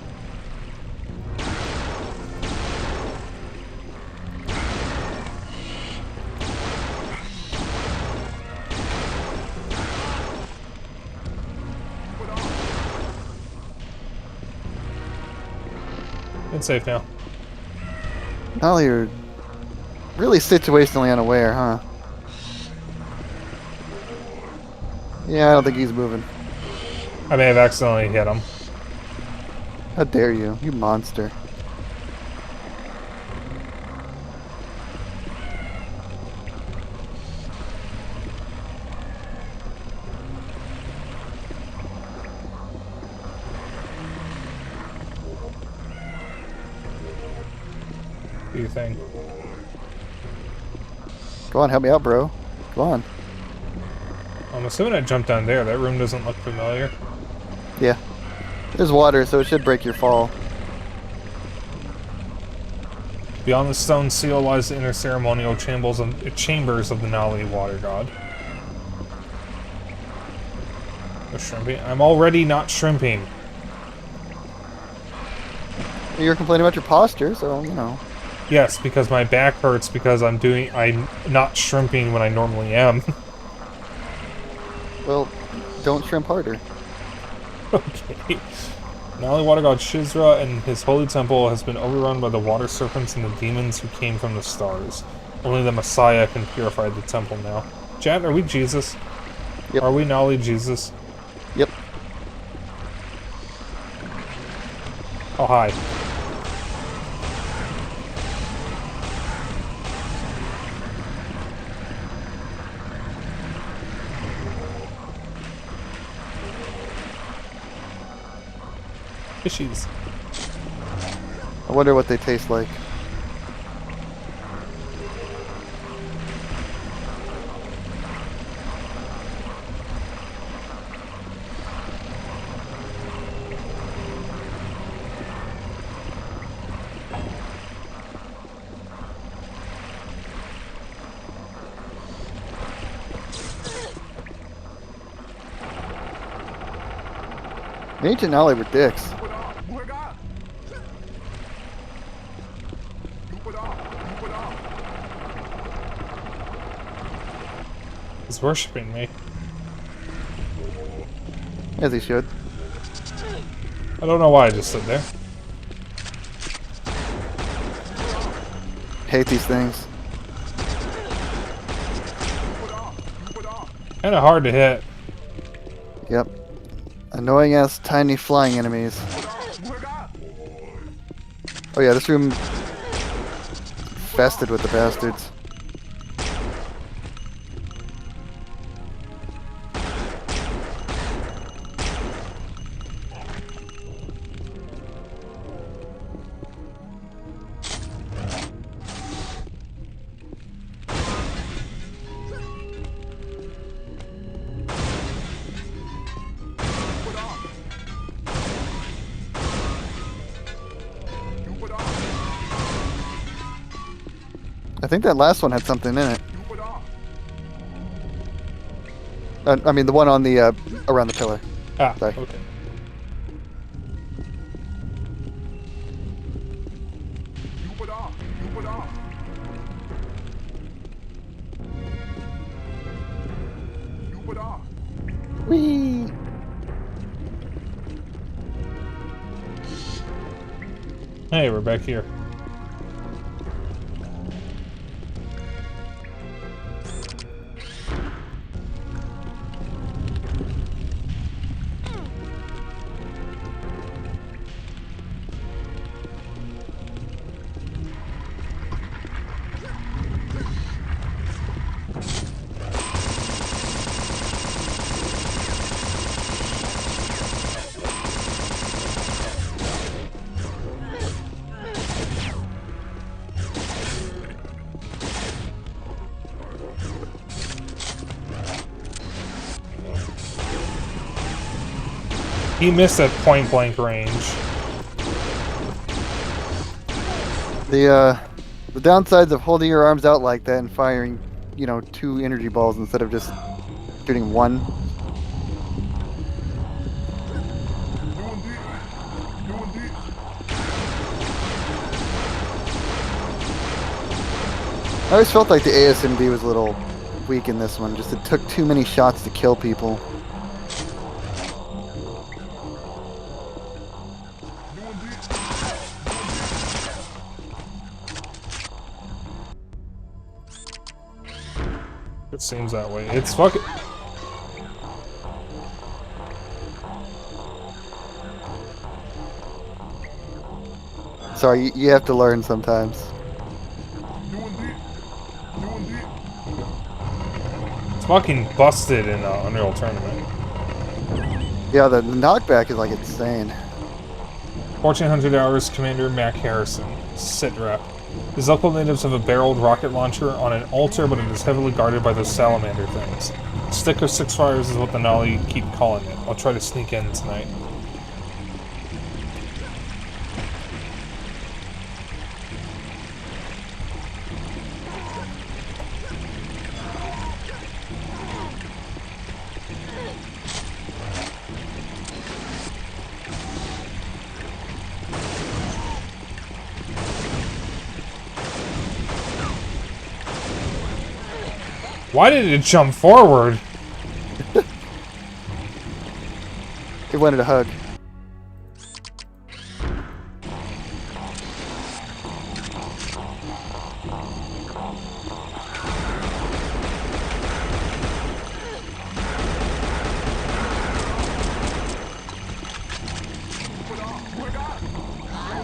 It's safe now. Nali, you're really situationally unaware, huh? Yeah, I don't think he's moving. I may have accidentally hit him. How dare you, you monster. Do you think? Go on, help me out, bro. Go on. I'm assuming I jumped down there. That room doesn't look familiar. Yeah. There's water, so it should break your fall. Beyond the stone seal lies the inner ceremonial chambers of the Nali water god. No shrimping. I'm already not shrimping. You're complaining about your posture, so, you know. Yes, because my back hurts because I'm not shrimping when I normally am. Well, don't shrimp harder. Okay. Nali water god Shizra and his holy temple has been overrun by the water serpents and the demons who came from the stars. Only the Messiah can purify the temple now. Chat, are we Jesus? Yep. Are we Nali Jesus? Yep. Oh, hi. Fishies. I wonder what they taste like. The ancient Nali were dicks. He's worshipping me. As he should. I don't know why I just stood there. Hate these things. Kinda hard to hit. Yep. Annoying ass tiny flying enemies. Oh yeah, this room infested with the bastards. I think that last one had something in it. I mean, the one on the around the pillar. Ah, Sorry. okay. Whee! Hey, we're back here. He missed at point blank range. The downsides of holding your arms out like that and firing, you know, 2 energy balls instead of just shooting 1. I always felt like the ASMD was a little weak in this one. Just it took too many shots to kill people. It seems that way. It's fucking... Sorry, you have to learn sometimes. It's fucking busted in Unreal Tournament. Yeah, the knockback is like insane. 1400 hours, Commander Mac Harrison, sit rep. These local natives have a barreled rocket launcher on an altar, but it is heavily guarded by those salamander things. Stick of Six Fires is what the Nolly keep calling it. I'll try to sneak in tonight. Why did it jump forward? It wanted a hug.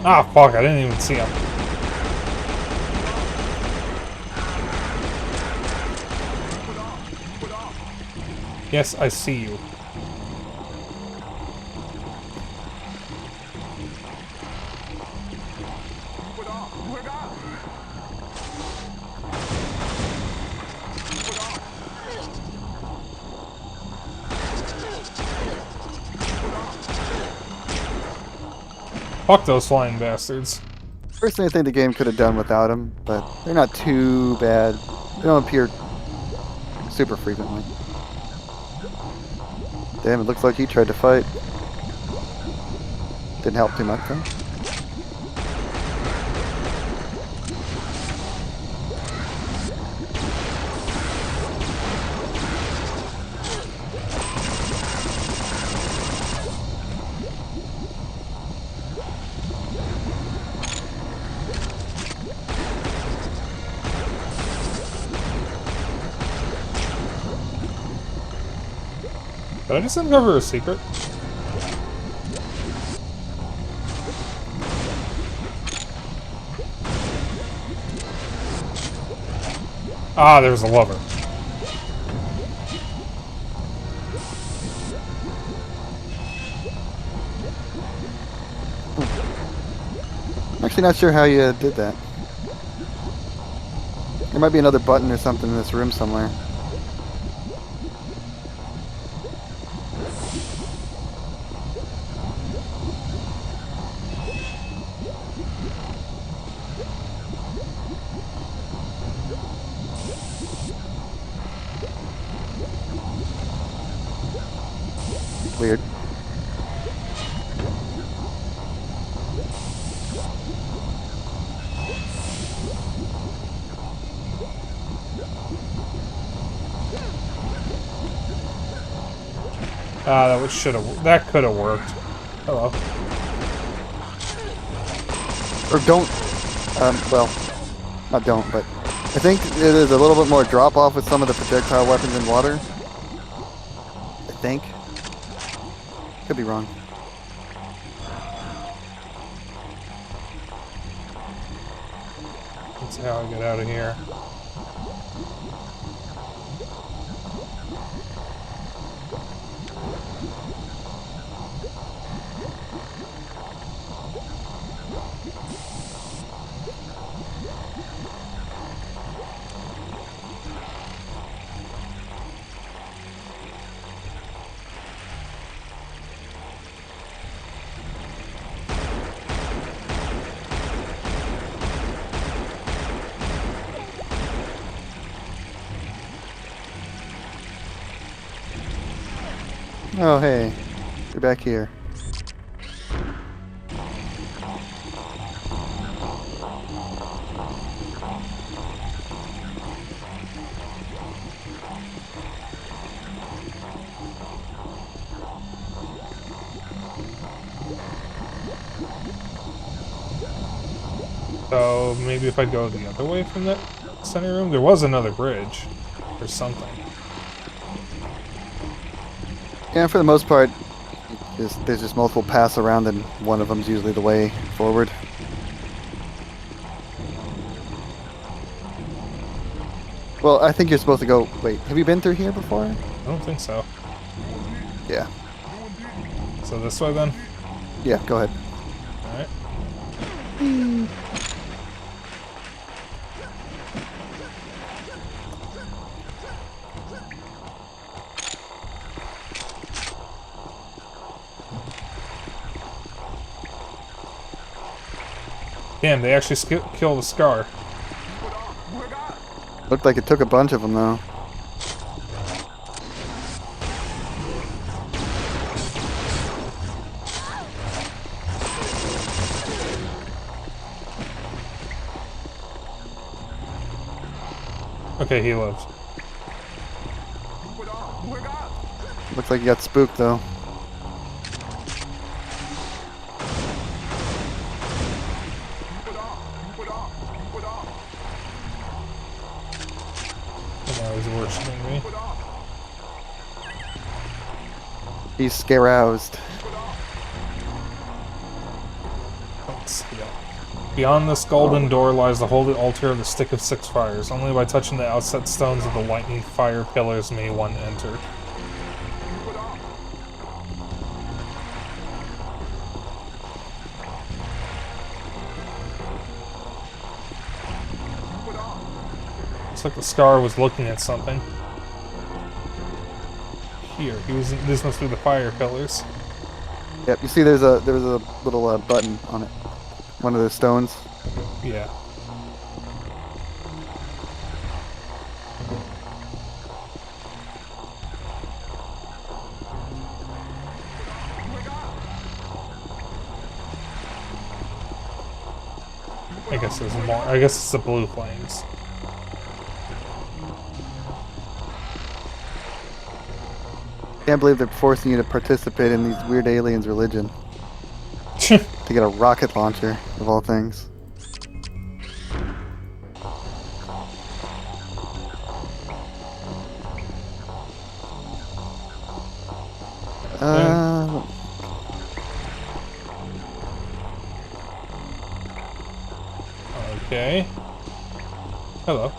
Ah, fuck, I didn't even see him. Yes, I see you. Fuck those flying bastards. Personally, I think the game could have done without them, but they're not too bad. They don't appear super frequently. Damn, it looks like he tried to fight. Didn't help too much, though. Did I just uncover a secret? Ah, there's a lover. I'm actually not sure how you did that. There might be another button or something in this room somewhere. Weird. Ah, that could have worked. Hello. Or don't, well, not don't, but I think there's a little bit more drop off with some of the projectile weapons in water. I think. Could be wrong. Let's see how I get out of here. Oh, hey. You're back here. So maybe if I go the other way from that center room, there was another bridge or something. Yeah, for the most part, there's just multiple paths around, and one of them's usually the way forward. Well, I think you're supposed to go. Wait, have you been through here before? I don't think so. Yeah. So this way then? Yeah, go ahead. Alright. Damn, they actually killed the Scar. Looked like it took a bunch of them, though. Okay, he lives. Looks like you got spooked, though. And now he's worshipping me. He's scaroused. Let's see that. Beyond this golden door lies the holy altar of the Stick of Six Fires. Only by touching the outset stones of the lightning fire pillars may one enter. Looks like the Scar was looking at something. Here, this must be the fire pillars. Yep, you see there's a little button on it. One of the stones. Yeah. I guess there's more. I guess it's the blue flames. Can't believe they're forcing you to participate in these weird aliens' religion. To get a rocket launcher, of all things. Okay. Hello.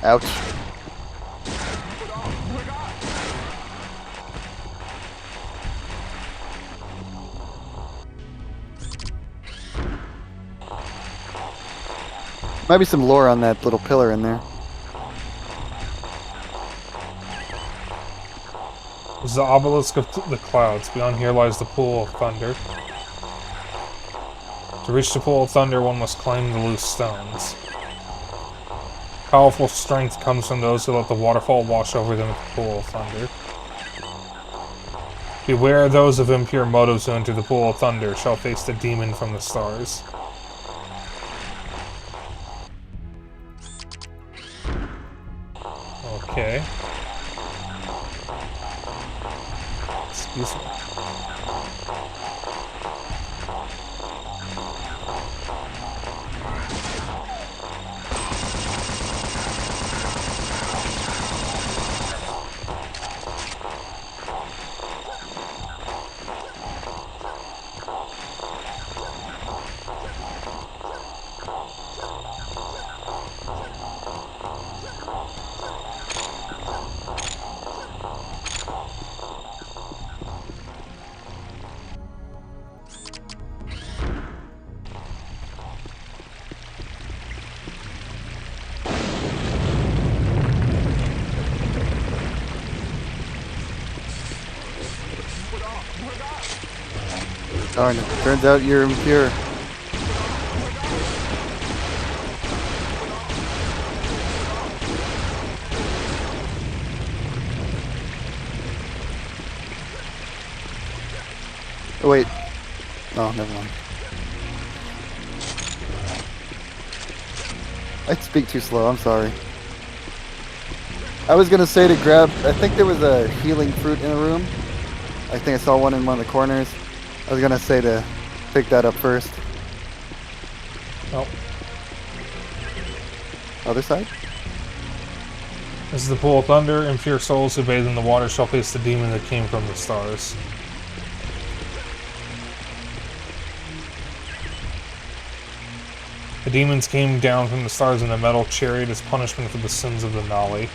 Ouch. Might be some lore on that little pillar in there. This is the obelisk of the clouds. Beyond here lies the pool of thunder. To reach the pool of thunder, one must climb the loose stones. Powerful strength comes from those who let the waterfall wash over them at the pool of thunder. Beware those of impure motives who enter the pool of thunder shall face the demon from the stars. Okay. Excuse me. Darn it. Turns out you're impure. Oh, wait. Oh, never mind. I speak too slow, I'm sorry. I was gonna say to grab, I think there was a healing fruit in the room. I think I saw one in one of the corners. I was gonna say to pick that up first. Oh, Other side? this is the pool of thunder. Impure souls who bathe in the water shall face the demon that came from the stars. The demons came down from the stars in a metal chariot as punishment for the sins of the Nali.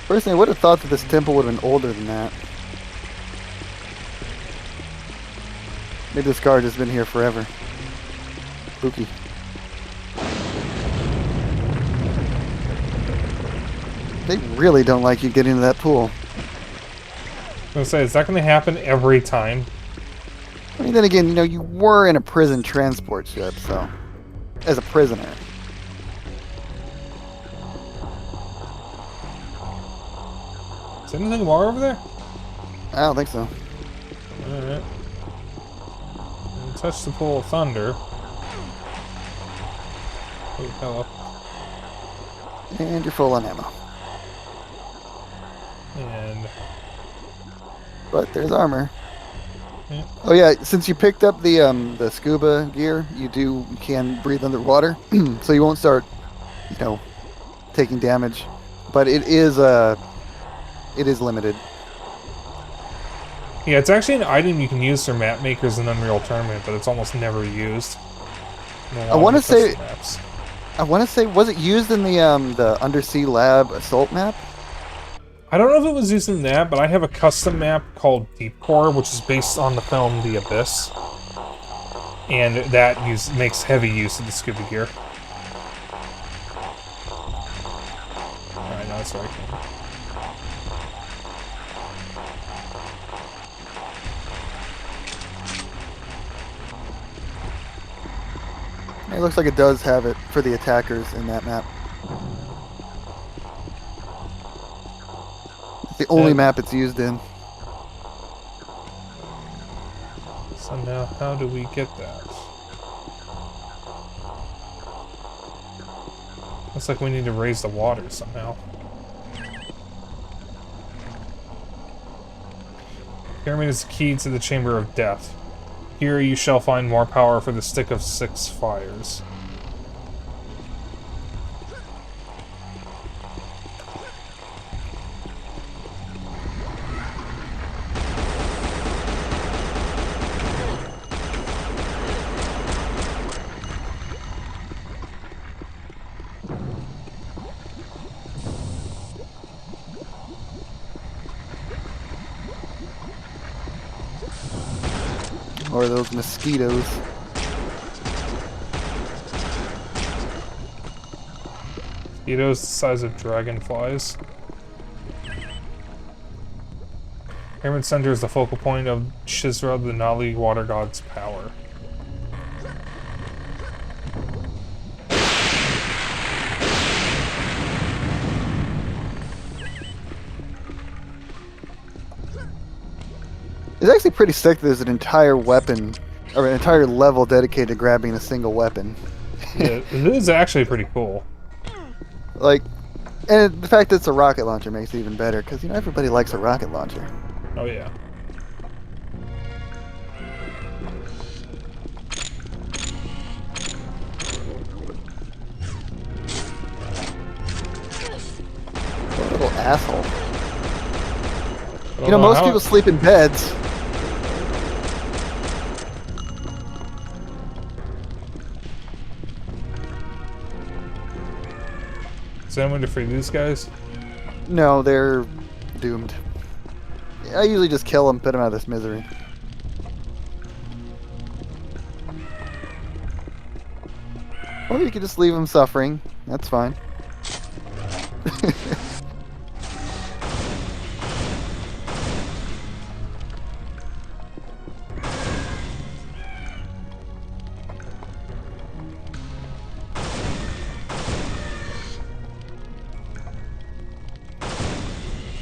Personally, I would have thought that this temple would have been older than that. Maybe this guard has been here forever. Spooky. They really don't like you getting into that pool. I was gonna say, is that gonna happen every time? I mean, then again, you know, you were in a prison transport ship, so... As a prisoner. Is anything more over there? I don't think so. Alright. Touch the pool of thunder. Oh, hello. And you're full on ammo. And... But there's armor. Yeah. Oh yeah, since you picked up the scuba gear, you can breathe underwater, so you won't start, you know, taking damage. But it is limited. Yeah, it's actually an item you can use for map makers in Unreal Tournament, but it's almost never used. I want to say, maps. was it used in the Undersea Lab Assault map? I don't know if it was used in that, but I have a custom map called Deep Core, which is based on the film The Abyss. And that makes heavy use of the scuba gear. Alright, now that's where I can. It looks like it does have it for the attackers in that map. It's the only map it's used in. So now, how do we get that? Looks like we need to raise the water somehow. Pyramid is the key to the Chamber of Death. Here you shall find more power for the Stick of Six Fires. Or those mosquitoes. Mosquitoes the size of dragonflies. Pyramid Center is the focal point of Shizra, the Nali water god's power. It's actually pretty sick that there's an entire weapon, or an entire level dedicated to grabbing a single weapon. Yeah, it is actually pretty cool. Like, and the fact that it's a rocket launcher makes it even better, because, you know, everybody likes a rocket launcher. Oh yeah. What a little asshole. I You don't know, most how people sleep in beds. Is anyone to free these guys? No, they're doomed. I usually just kill them, put them out of this misery. Or you could just leave them suffering. That's fine.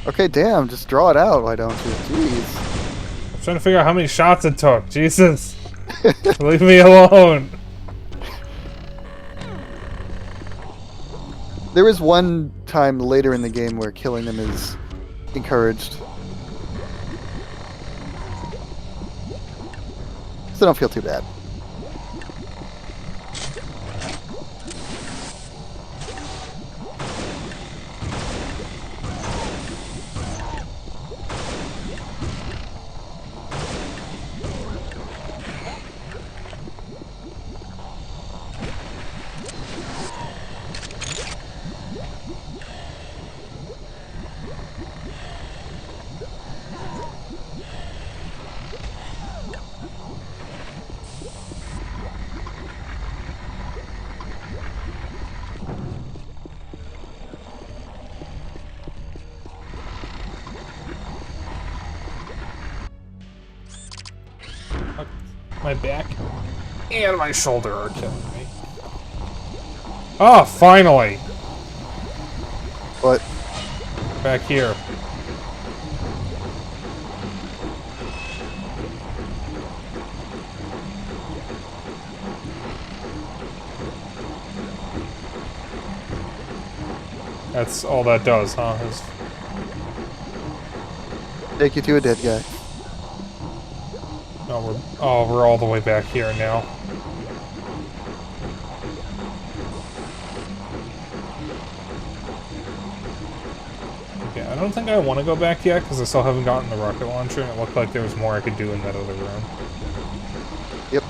Okay, damn, just draw it out, why don't you? Jeez. I'm trying to figure out how many shots it took. Jesus. Leave me alone. There is one time later in the game where killing them is encouraged. So don't feel too bad. My back and my shoulder are killing me. Oh, finally! But Back here. That's all that does, huh? Is take you to a dead guy. we're all the way back here now. Okay, I don't think I want to go back yet because I still haven't gotten the rocket launcher, and it looked like there was more I could do in that other room. Yep.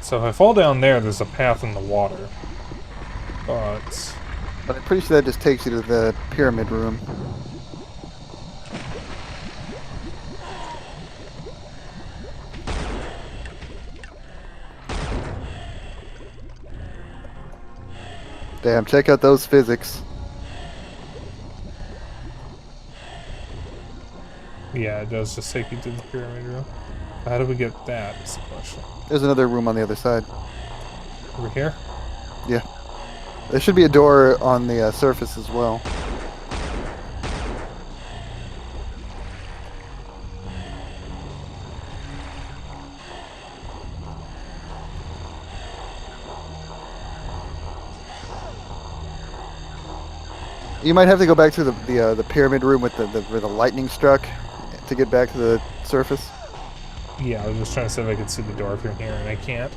So if I fall down there, there's a path in the water. But But I'm pretty sure that just takes you to the pyramid room. Damn, check out those physics. yeah, it does just take you to the pyramid room. How do we get that? Is the question. There's another room on the other side. Over here? Yeah. There should be a door on the surface as well. You might have to go back to the pyramid room with where the lightning struck to get back to the surface. Yeah, I was just trying to see if I could see the door from here, and I can't.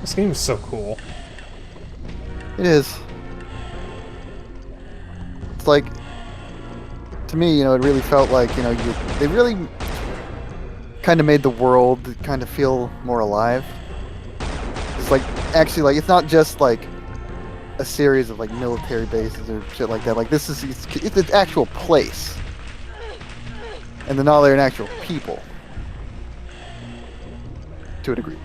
This game is so cool. It is. It's like, to me, you know, it really felt like, you know, they really kind of made the world kind of feel more alive. It's like, actually, like, it's not just like a series of like military bases or shit like that. Like, this is, it's an actual place. And then now they're an actual people. To a degree.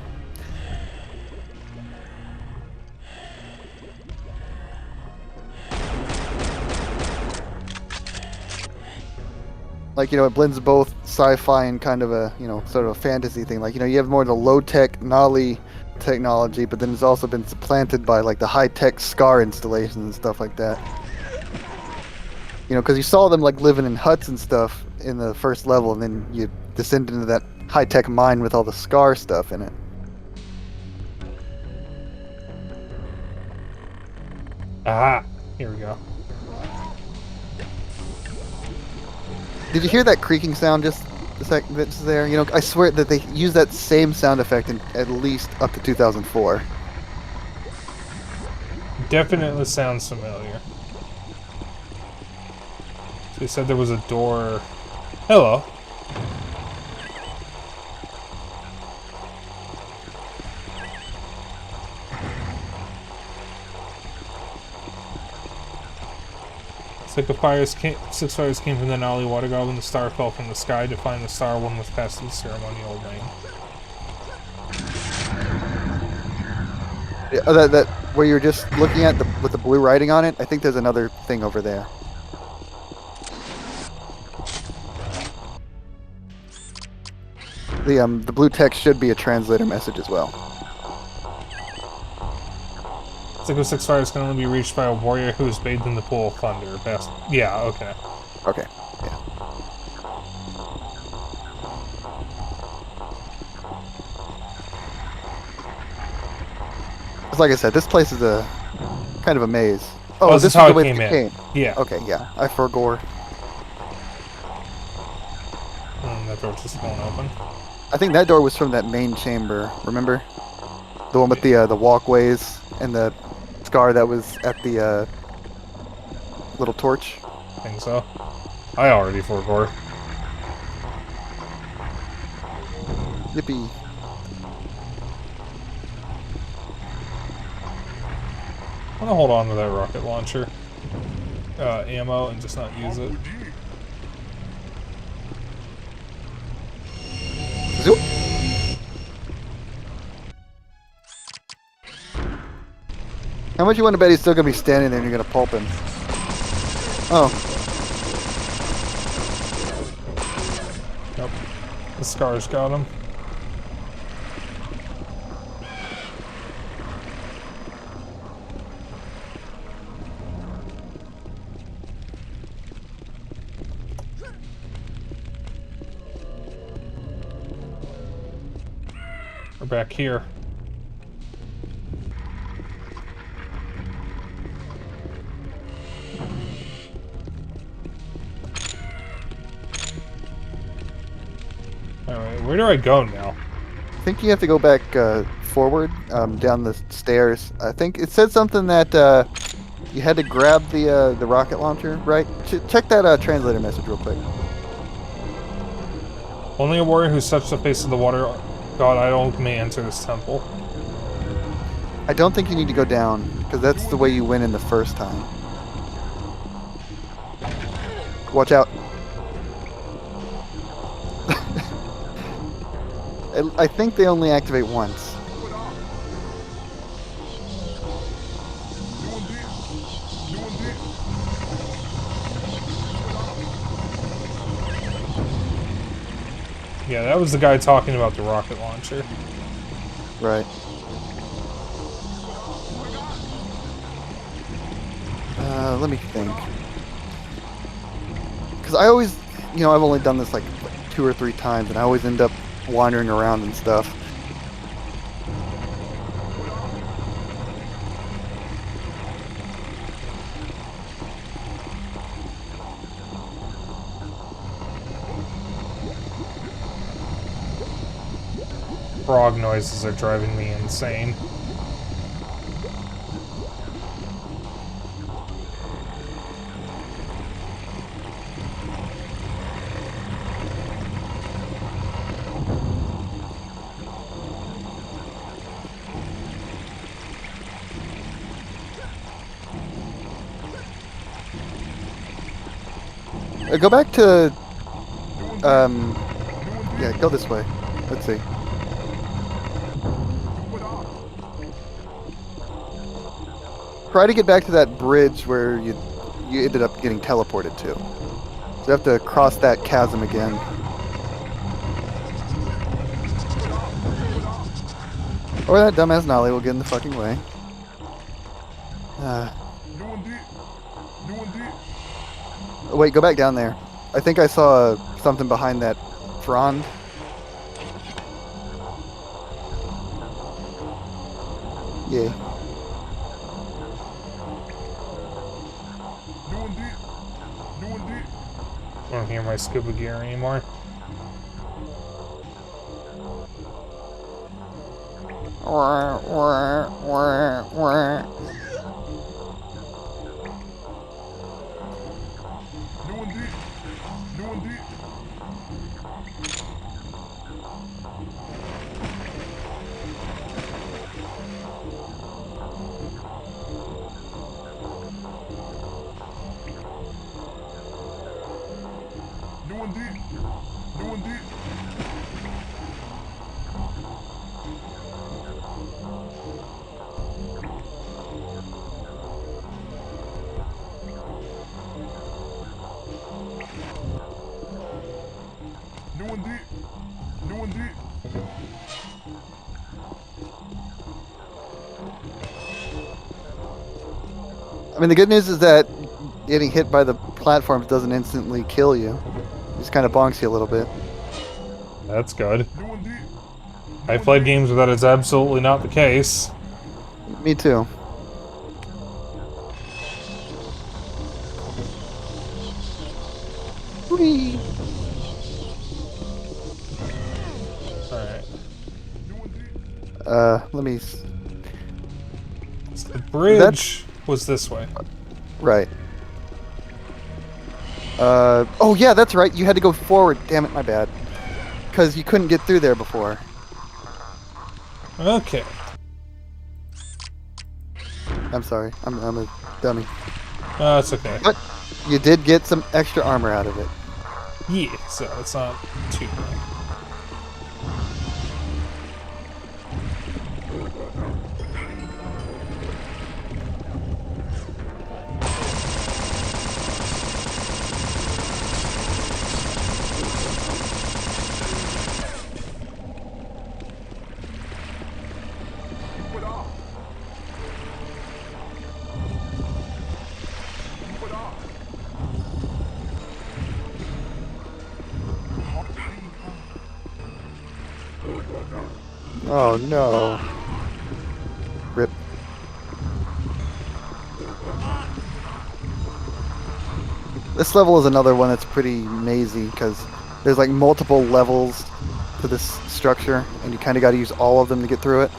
Like, you know, it blends both sci-fi and kind of a, you know, sort of a fantasy thing. Like, you know, you have more of the low-tech Nolly technology, but then it's also been supplanted by, like, the high-tech SCAR installations and stuff like that. You know, because you saw them, like, living in huts and stuff in the first level, and then you descend into that high-tech mine with all the SCAR stuff in it. Ah, here we go. Did you hear that creaking sound just a second that's there? You know, I swear that they use that same sound effect in at least up to 2004. Definitely sounds familiar. So they said there was a door. Hello. Six fires came from the Nolly water god when the star fell from the sky. To find the star, one was passed through the ceremonial ring. Yeah, that where you're just looking at with the blue writing on it. I think there's another thing over there. The blue text should be a translator message as well. Sickle 6 fires can only be reached by a warrior who is bathed in the pool of thunder. Best. Yeah, okay. Okay. Yeah. 'Cause like I said, this place is a kind of a maze. Oh, this this is how is it the way came they in. came. Yeah. Okay, yeah. I forgore. That door just won't open. I think that door was from that main chamber. Remember, the one with the walkways and the scar that was at the little torch. I think so. I already forgore. Yippee! I'm gonna hold on to that rocket launcher ammo and just not use it. Zoop. How much you want to bet he's still gonna be standing there and you're gonna pulp him? Oh, Nope. The scars got him. We're back here. Alright, where do I go now? I think you have to go back forward down the stairs. I think it said something that you had to grab the rocket launcher, right? Check that translator message real quick. Only a warrior who's touched the face of the water god idol may enter this temple. I don't think you need to go down because that's the way you went in the first time. Watch out. I think they only activate once. Yeah, that was the guy talking about the rocket launcher. Right. Let me think. Because I always, I've only done this like 2 or 3 times, and I always end up wandering around and stuff. Frog noises are driving me insane. Go back to, yeah, go this way. Let's see. Try to get back to that bridge where you ended up getting teleported to. So you have to cross that chasm again. Or that dumbass Nolly will get in the fucking way. Wait, go back down there. I think I saw something behind that frond. Yeah. I don't hear my scuba gear anymore. I mean, the good news is that getting hit by the platforms doesn't instantly kill you. It just kind of bonks you a little bit. That's good. I've played games where that is absolutely not the case. Me too. Whee! Alright. Let me... So the bridge was this way. Right. Oh yeah, that's right. You had to go forward. Damn it, my bad. Because you couldn't get through there before. Okay. I'm sorry. I'm a dummy. That's okay. But you did get some extra armor out of it. Yeah, so it's not too bad. Oh no. Rip. This level is another one that's pretty mazy because there's like multiple levels to this structure and you kind of got to use all of them to get through it.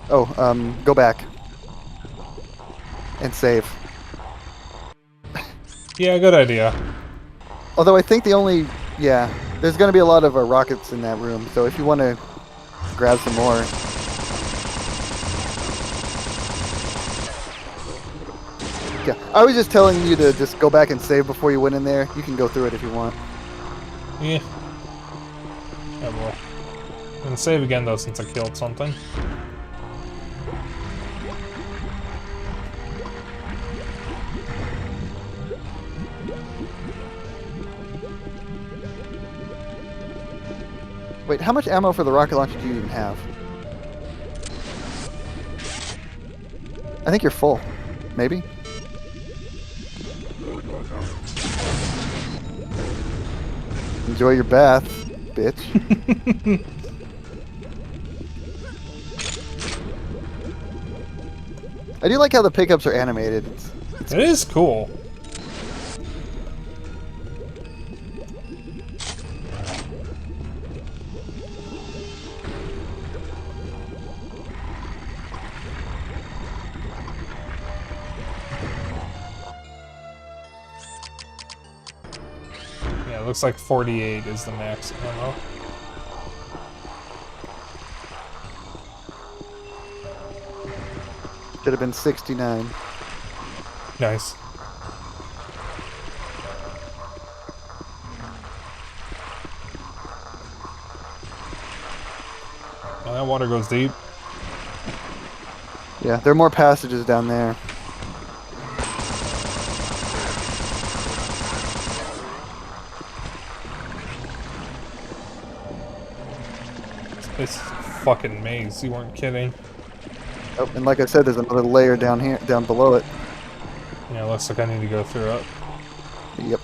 Oh, go back and save. Yeah, good idea. Although I think yeah, there's going to be a lot of rockets in that room, so if you want to grab some more. Yeah, I was just telling you to just go back and save before you went in there. You can go through it if you want. Yeah. Oh boy. I'm gonna save again though since I killed something. Wait, how much ammo for the rocket launcher do you even have? I think you're full. Maybe? Enjoy your bath, bitch. I do like how the pickups are animated. It is cool. Yeah, it looks like 48 is the max ammo. Should have been 69. Nice. Oh, that water goes deep. Yeah, there are more passages down there. It's fucking maze, you weren't kidding. Oh, and like I said, there's another layer down here, down below it. Yeah, looks like I need to go through it. Yep.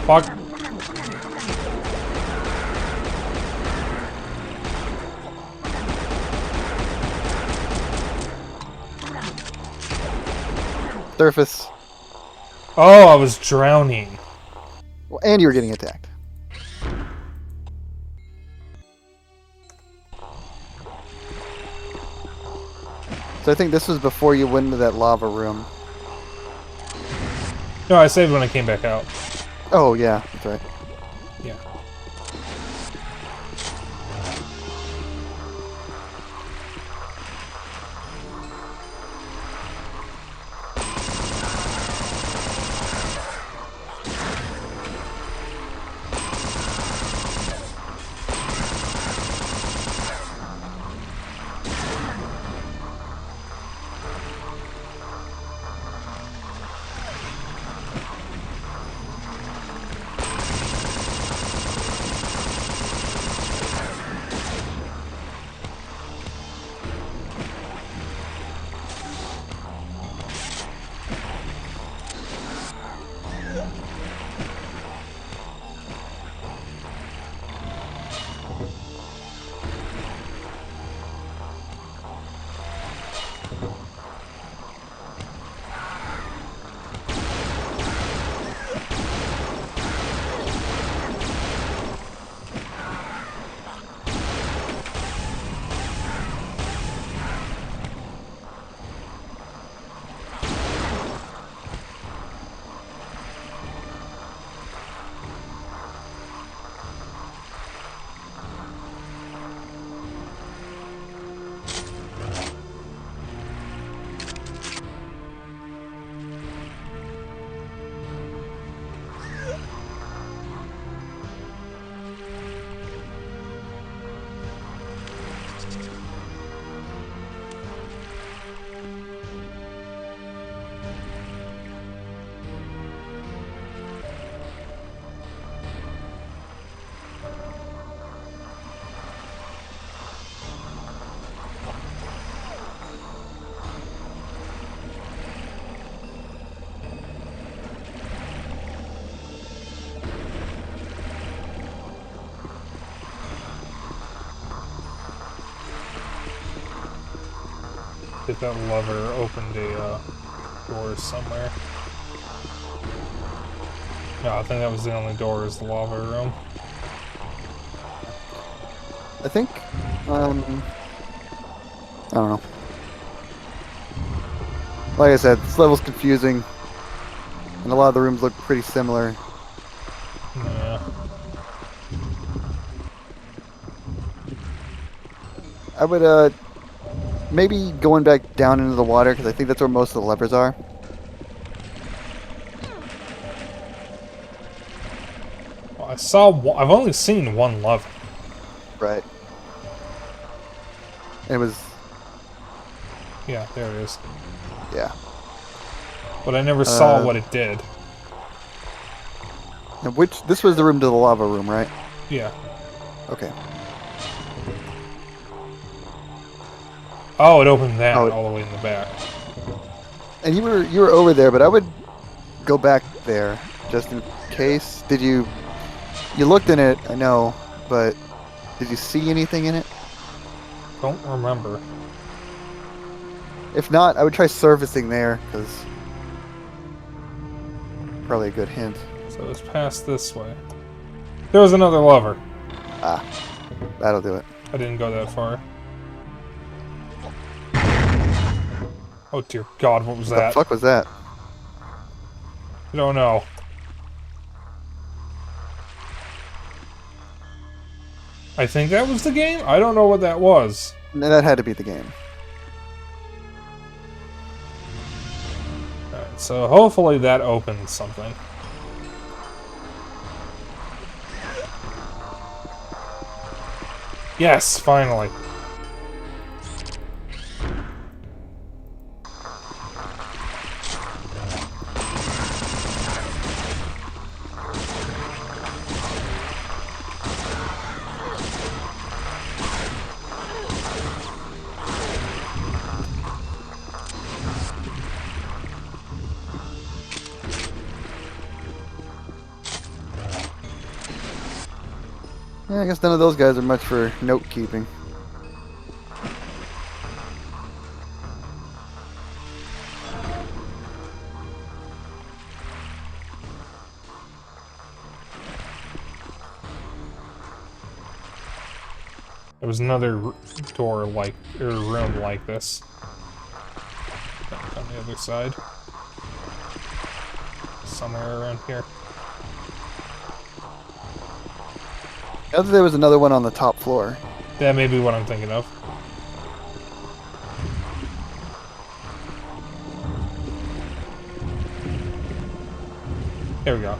Fuck. Surface. Oh, I was drowning. Well, and you were getting attacked. So I think this was before you went into that lava room. No, I saved when I came back out. Oh, yeah, that's right. Yeah. Hit that lever, opened a door somewhere. No, I think that was the only door, is the lava room. I think, I don't know. Like I said, this level's confusing, and a lot of the rooms look pretty similar. Yeah. I would, maybe going back down into the water, because I think that's where most of the levers are. Well, I've only seen one lever. Right. It was, Yeah, there it is. yeah. But I never saw what it did. And this was the room to the lava room, right? Yeah. Okay. Oh, it opened that Oh, all the way in the back. And you were over there, but I would go back there just in case. Did you looked in it, I know, but did you see anything in it? Don't remember. If not, I would try surfacing there, because probably a good hint. So it's past this way. There was another lever. Ah, that'll do it. I didn't go that far. Oh dear God, what was What that? the fuck was that? I don't know. I think that was the game? I don't know what that was. No, that had to be the game. Alright, so hopefully that opens something. Yes, finally. Yeah, I guess none of those guys are much for note keeping. There was another door like, or room like this. On the other side. Somewhere around here. I know that there was another one on the top floor. That may be what I'm thinking of. There we go.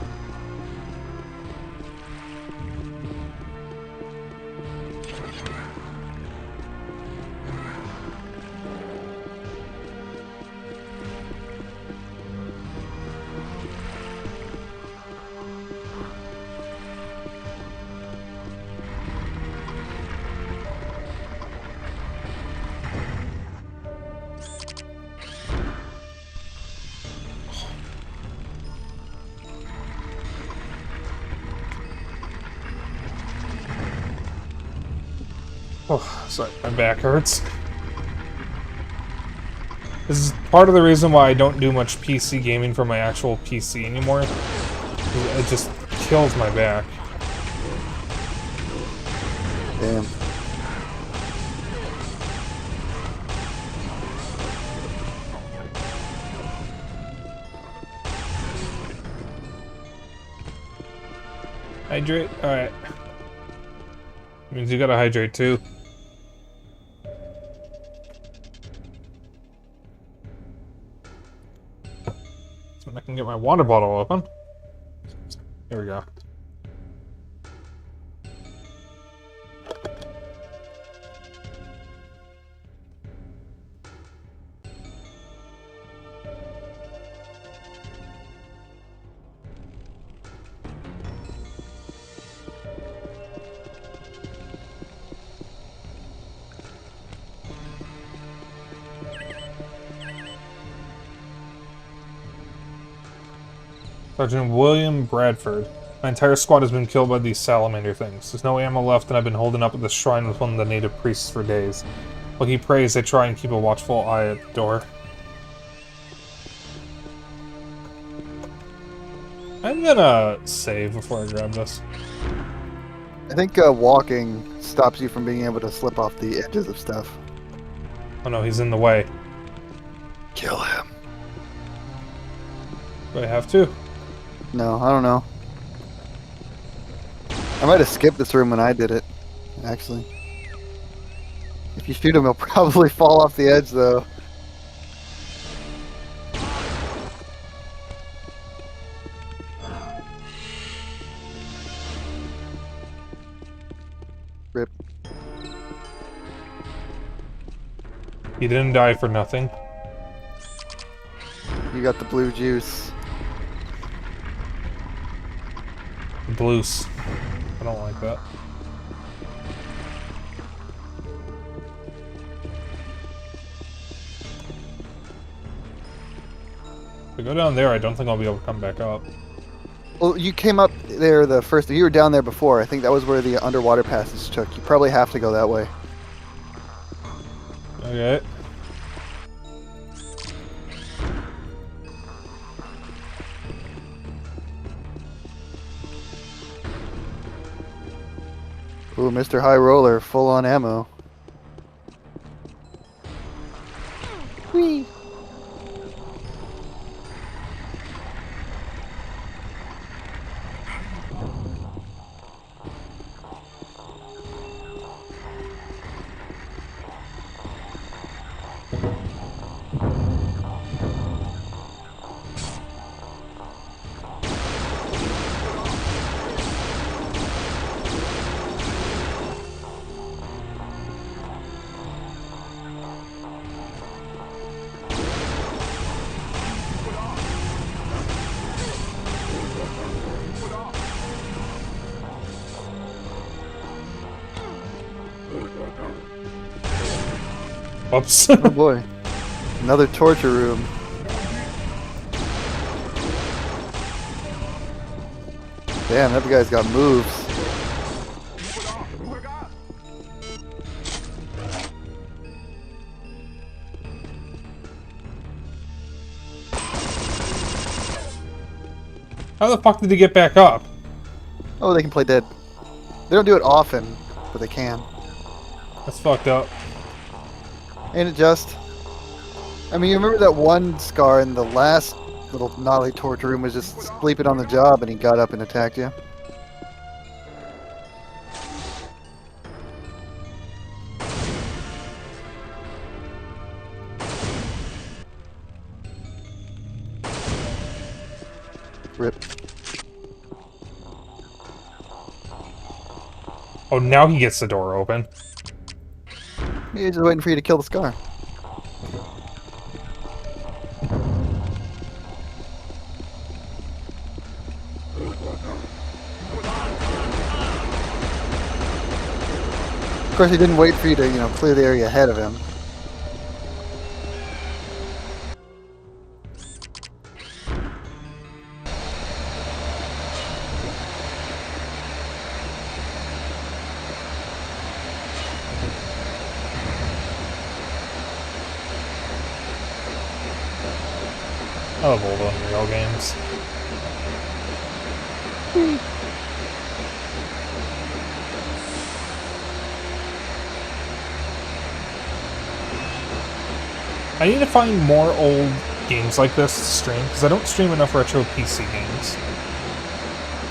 Oh, sorry, my back hurts. This is part of the reason why I don't do much PC gaming for my actual PC anymore. It just kills my back. Damn. Hydrate? Alright. Means you gotta hydrate too. So I can get my water bottle open. Here we go. Sergeant William Bradford. My entire squad has been killed by these salamander things. There's no ammo left, and I've been holding up at the shrine with one of the native priests for days. While he prays, I try and keep a watchful eye at the door. I'm gonna save before I grab this. I think walking stops you from being able to slip off the edges of stuff. Oh no, he's in the way. Kill him. Do I have to? No, I don't know. I might have skipped this room when I did it, actually. If you shoot him, he'll probably fall off the edge, though. Rip. He didn't die for nothing. You got the blue juice. Blues. I don't like that. If I go down there, I don't think I'll be able to come back up. Well, you came up there the first. You were down there before. I think that was where the underwater passage took. You probably have to go that way. Okay. Ooh, Mr. High Roller, full on ammo. Whee! Oops. Oh boy. Another torture room. Damn, that guy's got moves. How the fuck did he get back up? Oh, they can play dead. They don't do it often, but they can. That's fucked up. Ain't it just? I mean, you remember that one Scar in the last little gnarly torture room was just sleeping on the job and he got up and attacked you? Rip. Oh, now he gets the door open. He's just waiting for you to kill the Scar. Of course, he didn't wait for you to, clear the area ahead of him. I love old Unreal games. I need to find more old games like this to stream, because I don't stream enough retro PC games.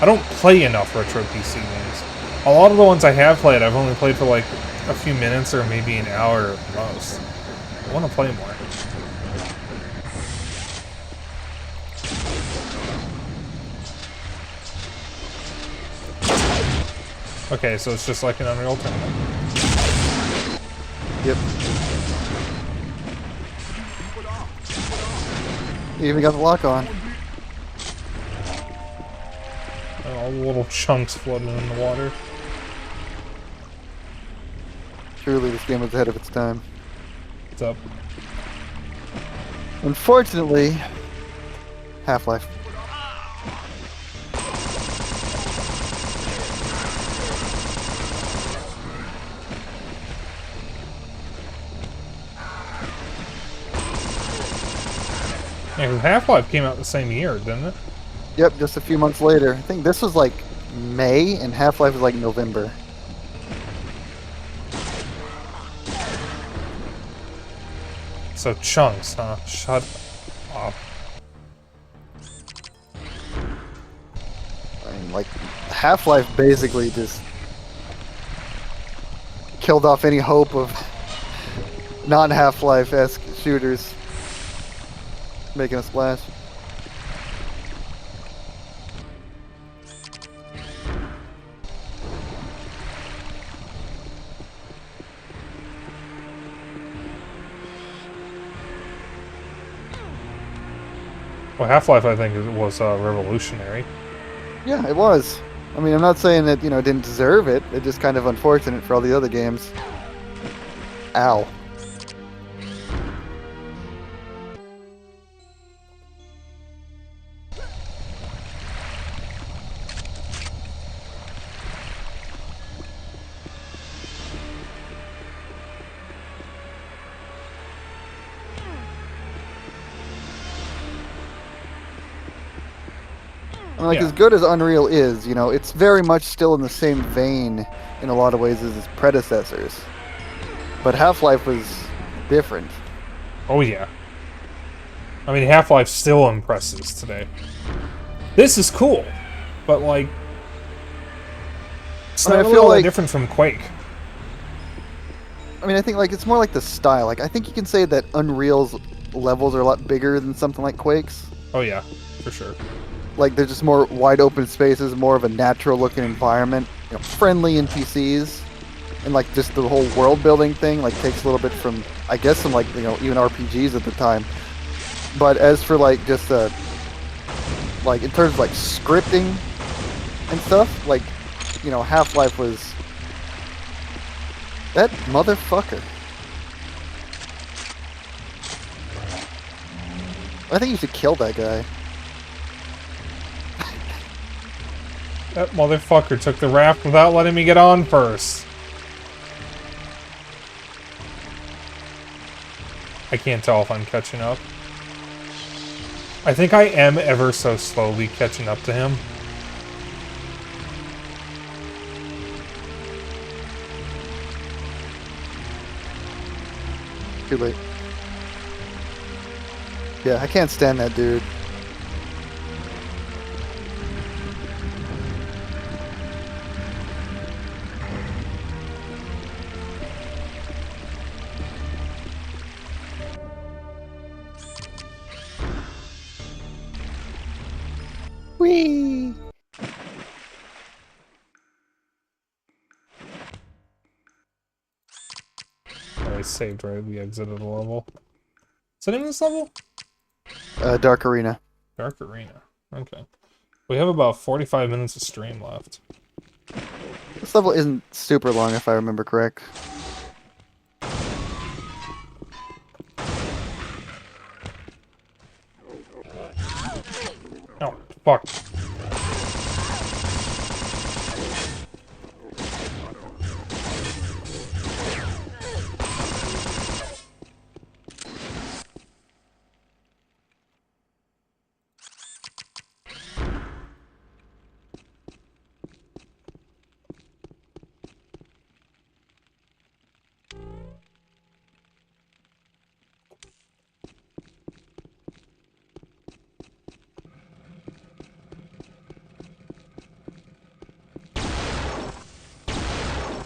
I don't play enough retro PC games. A lot of the ones I have played, I've only played for like a few minutes or maybe an hour at most. I want to play more. Okay, so it's just like an Unreal Tournament. Yep. You even got the lock on. All the little chunks floating in the water. Truly, this game was ahead of its time. What's up? Unfortunately, Half-Life. Yeah, 'cause Half-Life came out the same year, didn't it? Yep, just a few months later. I think this was like May, and Half-Life was like November. So chunks, huh? Shut up. I mean, like, Half-Life basically just killed off any hope of non-Half-Life-esque shooters making a splash. Well, Half-Life, I think, was revolutionary. Yeah, it was. I mean, I'm not saying that, you know, it didn't deserve it. It's just kind of unfortunate for all the other games. Ow. I mean, like, Yeah. as good as Unreal is, you know, it's very much still in the same vein in a lot of ways as its predecessors. But Half-Life was different. Oh, yeah. I mean, Half-Life still impresses today. This is cool, but, like, it's I mean, not I really feel all that like- different from Quake. I mean, I think, like, it's more like the style. Like, I think you can say that Unreal's levels are a lot bigger than something like Quake's. Oh, yeah, for sure. Like, they're just more wide open spaces, more of a natural looking environment, you know, friendly NPCs, and like just the whole world building thing like takes a little bit from, I guess, some, like, you know, even RPGs at the time. But as for like just like in terms of like scripting and stuff, like, you know, Half-Life was that motherfucker. I think you should kill that guy. That motherfucker took the raft without letting me get on first. I can't tell if I'm catching up. I think I am ever so slowly catching up to him. Too late. Yeah, I can't stand that dude. Whee! I saved right at the exit of the level. Is the name of this level? Dark Arena. Dark Arena. Okay. We have about 45 minutes of stream left. This level isn't super long, if I remember correct. Oh, fuck.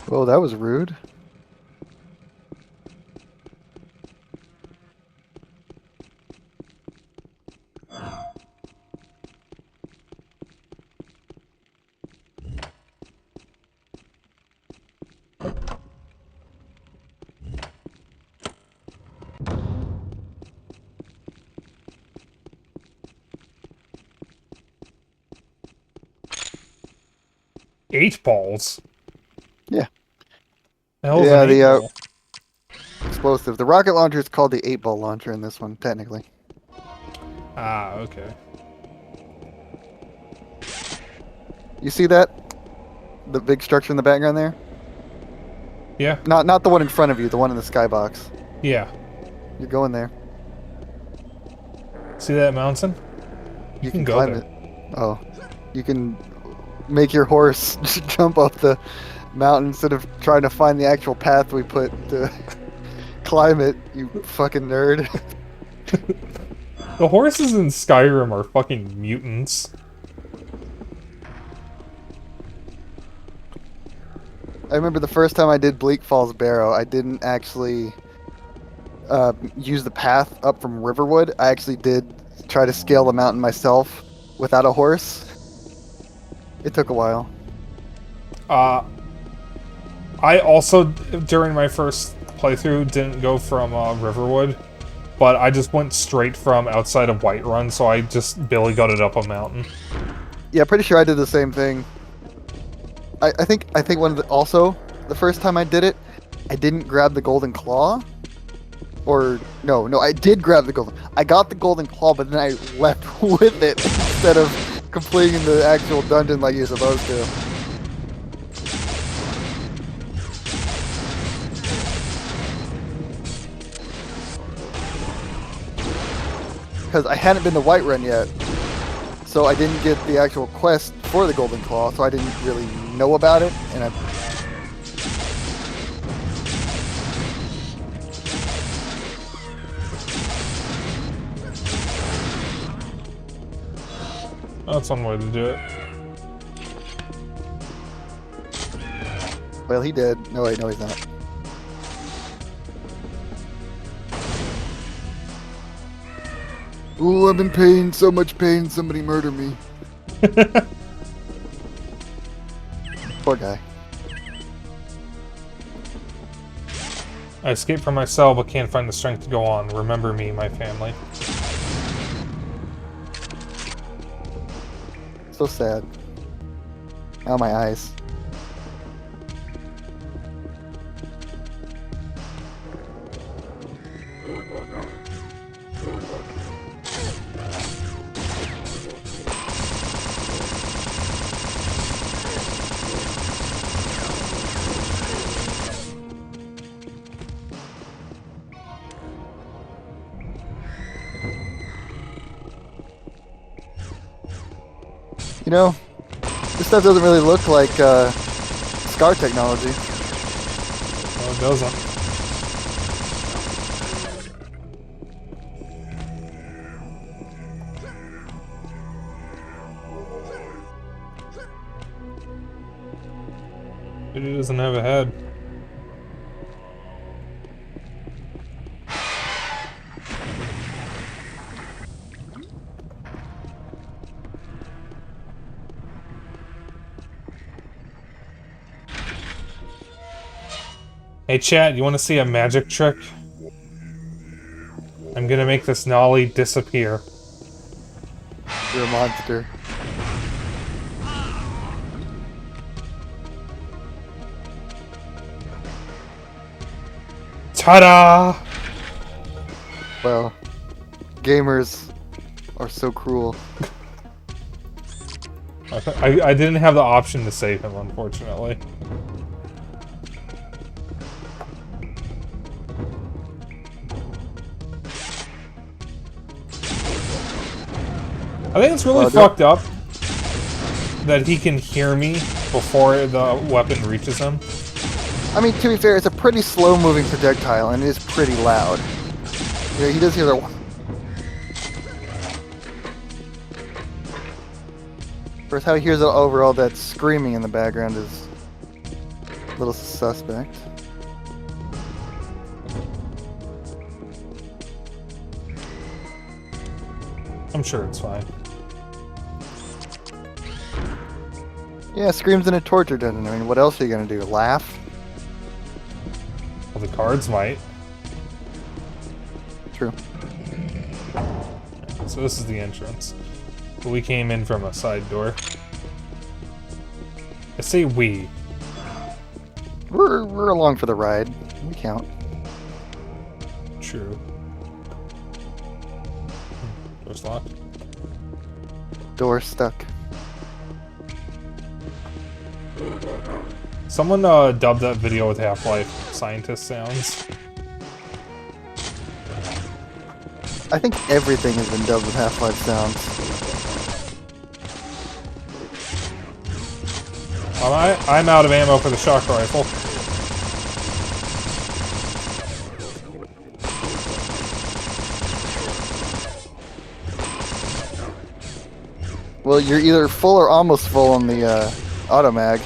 Whoa, that was rude. Eight balls? Yeah. The hell's Yeah, an the, eight ball? Explosive. The rocket launcher is called the 8-ball launcher in this one, technically. Ah, okay. You see that? The big structure in the background there? Yeah, Not the one in front of you, the one in the skybox. yeah. You're going there. See that mountain? You can go climb there. it. Oh, you can make your horse jump up the mountain instead of trying to find the actual path we put to climb it. You fucking nerd. The horses in Skyrim are fucking mutants. I remember the first time I did Bleak Falls Barrow, I didn't actually use the path up from Riverwood. I actually did try to scale the mountain myself without a horse. It took a while. I also, during my first playthrough, didn't go from Riverwood, but I just went straight from outside of Whiterun, so I just Billy gutted up a mountain. Yeah, pretty sure I did the same thing. I think also the first time I did it, I didn't grab the golden claw. Or no, I did grab the golden. I got the golden claw, but then I left with it instead of completing the actual dungeon like you're supposed to. Because I hadn't been to Whiterun yet, so I didn't get the actual quest for the golden claw, so I didn't really know about it, and I. That's one way to do it. Well, he did. No, wait, no, he's not. Ooh, I'm in pain. So much pain. Somebody murder me. Poor guy. I escaped from my cell, but can't find the strength to go on. Remember me, my family. So sad. Ow, my eyes. You know, this stuff doesn't really look like Scar technology. No, it doesn't. It doesn't have a head. Hey chat, you want to see a magic trick? I'm gonna make this Nolly disappear. You're a monster. Ta-da! Well, gamers are so cruel. I didn't have the option to save him, unfortunately. I think it's really fucked up that he can hear me before the weapon reaches him. I mean, to be fair, it's a pretty slow-moving projectile, and it is pretty loud. Yeah, he does hear the... First, how he hears it overall, that screaming in the background is a little suspect. I'm sure it's fine. Yeah, screams in a torture dungeon. I mean, what else are you gonna do? Laugh? Well, the cards might. True. So this is the entrance. But we came in from a side door. I say we. We're along for the ride. We count. True. Door's locked. Door stuck. Someone dubbed that video with Half-Life scientist sounds. I think everything has been dubbed with Half-Life sounds. Well, I'm out of ammo for the shock rifle. Well, you're either full or almost full on the auto mag.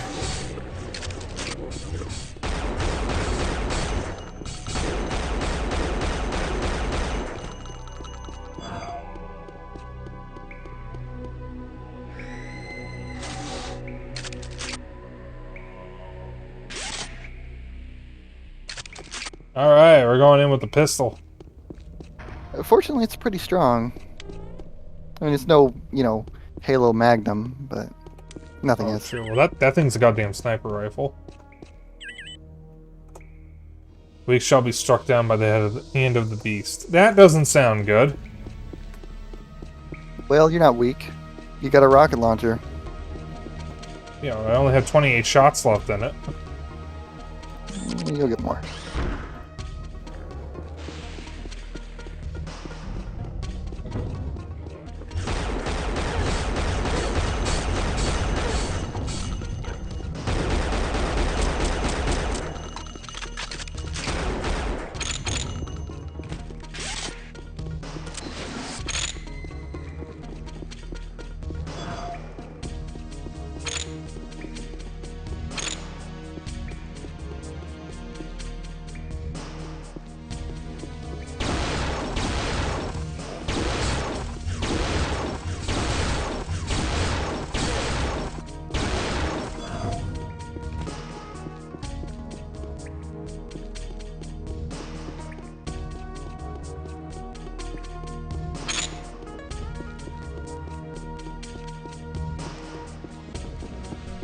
Alright, we're going in with the pistol. Fortunately, it's pretty strong. I mean, it's no, Halo Magnum, but nothing Oh, is. true. Well, that thing's a goddamn sniper rifle. We shall be struck down by the hand of the beast. That doesn't sound good. Well, you're not weak. You got a rocket launcher. You know, I only have 28 shots left in it. You'll get more.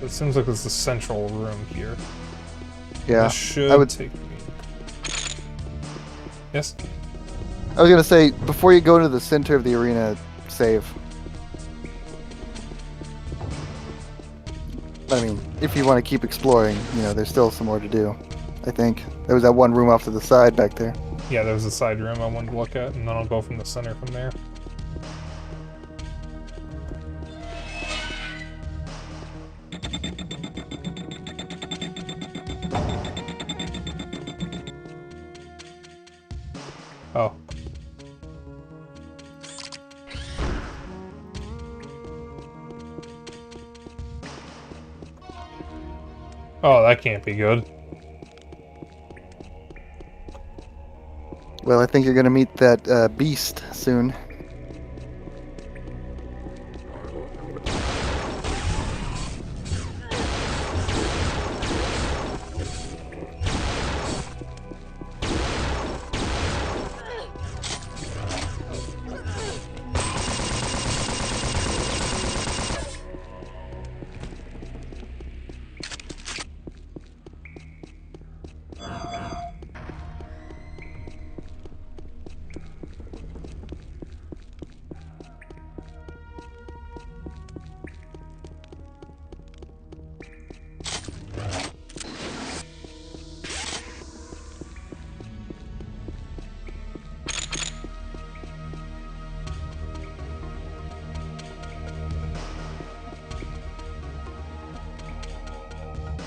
It seems like it's the central room here. Yeah, This should I would. take me. Yes? I was gonna say before you go to the center of the arena, save. But I mean, if you want to keep exploring, there's still some more to do. I think there was that one room off to the side back there. Yeah, there was a side room I wanted to look at, and then I'll go from the center from there. Oh. Oh, that can't be good. Well, I think you're gonna meet that beast soon.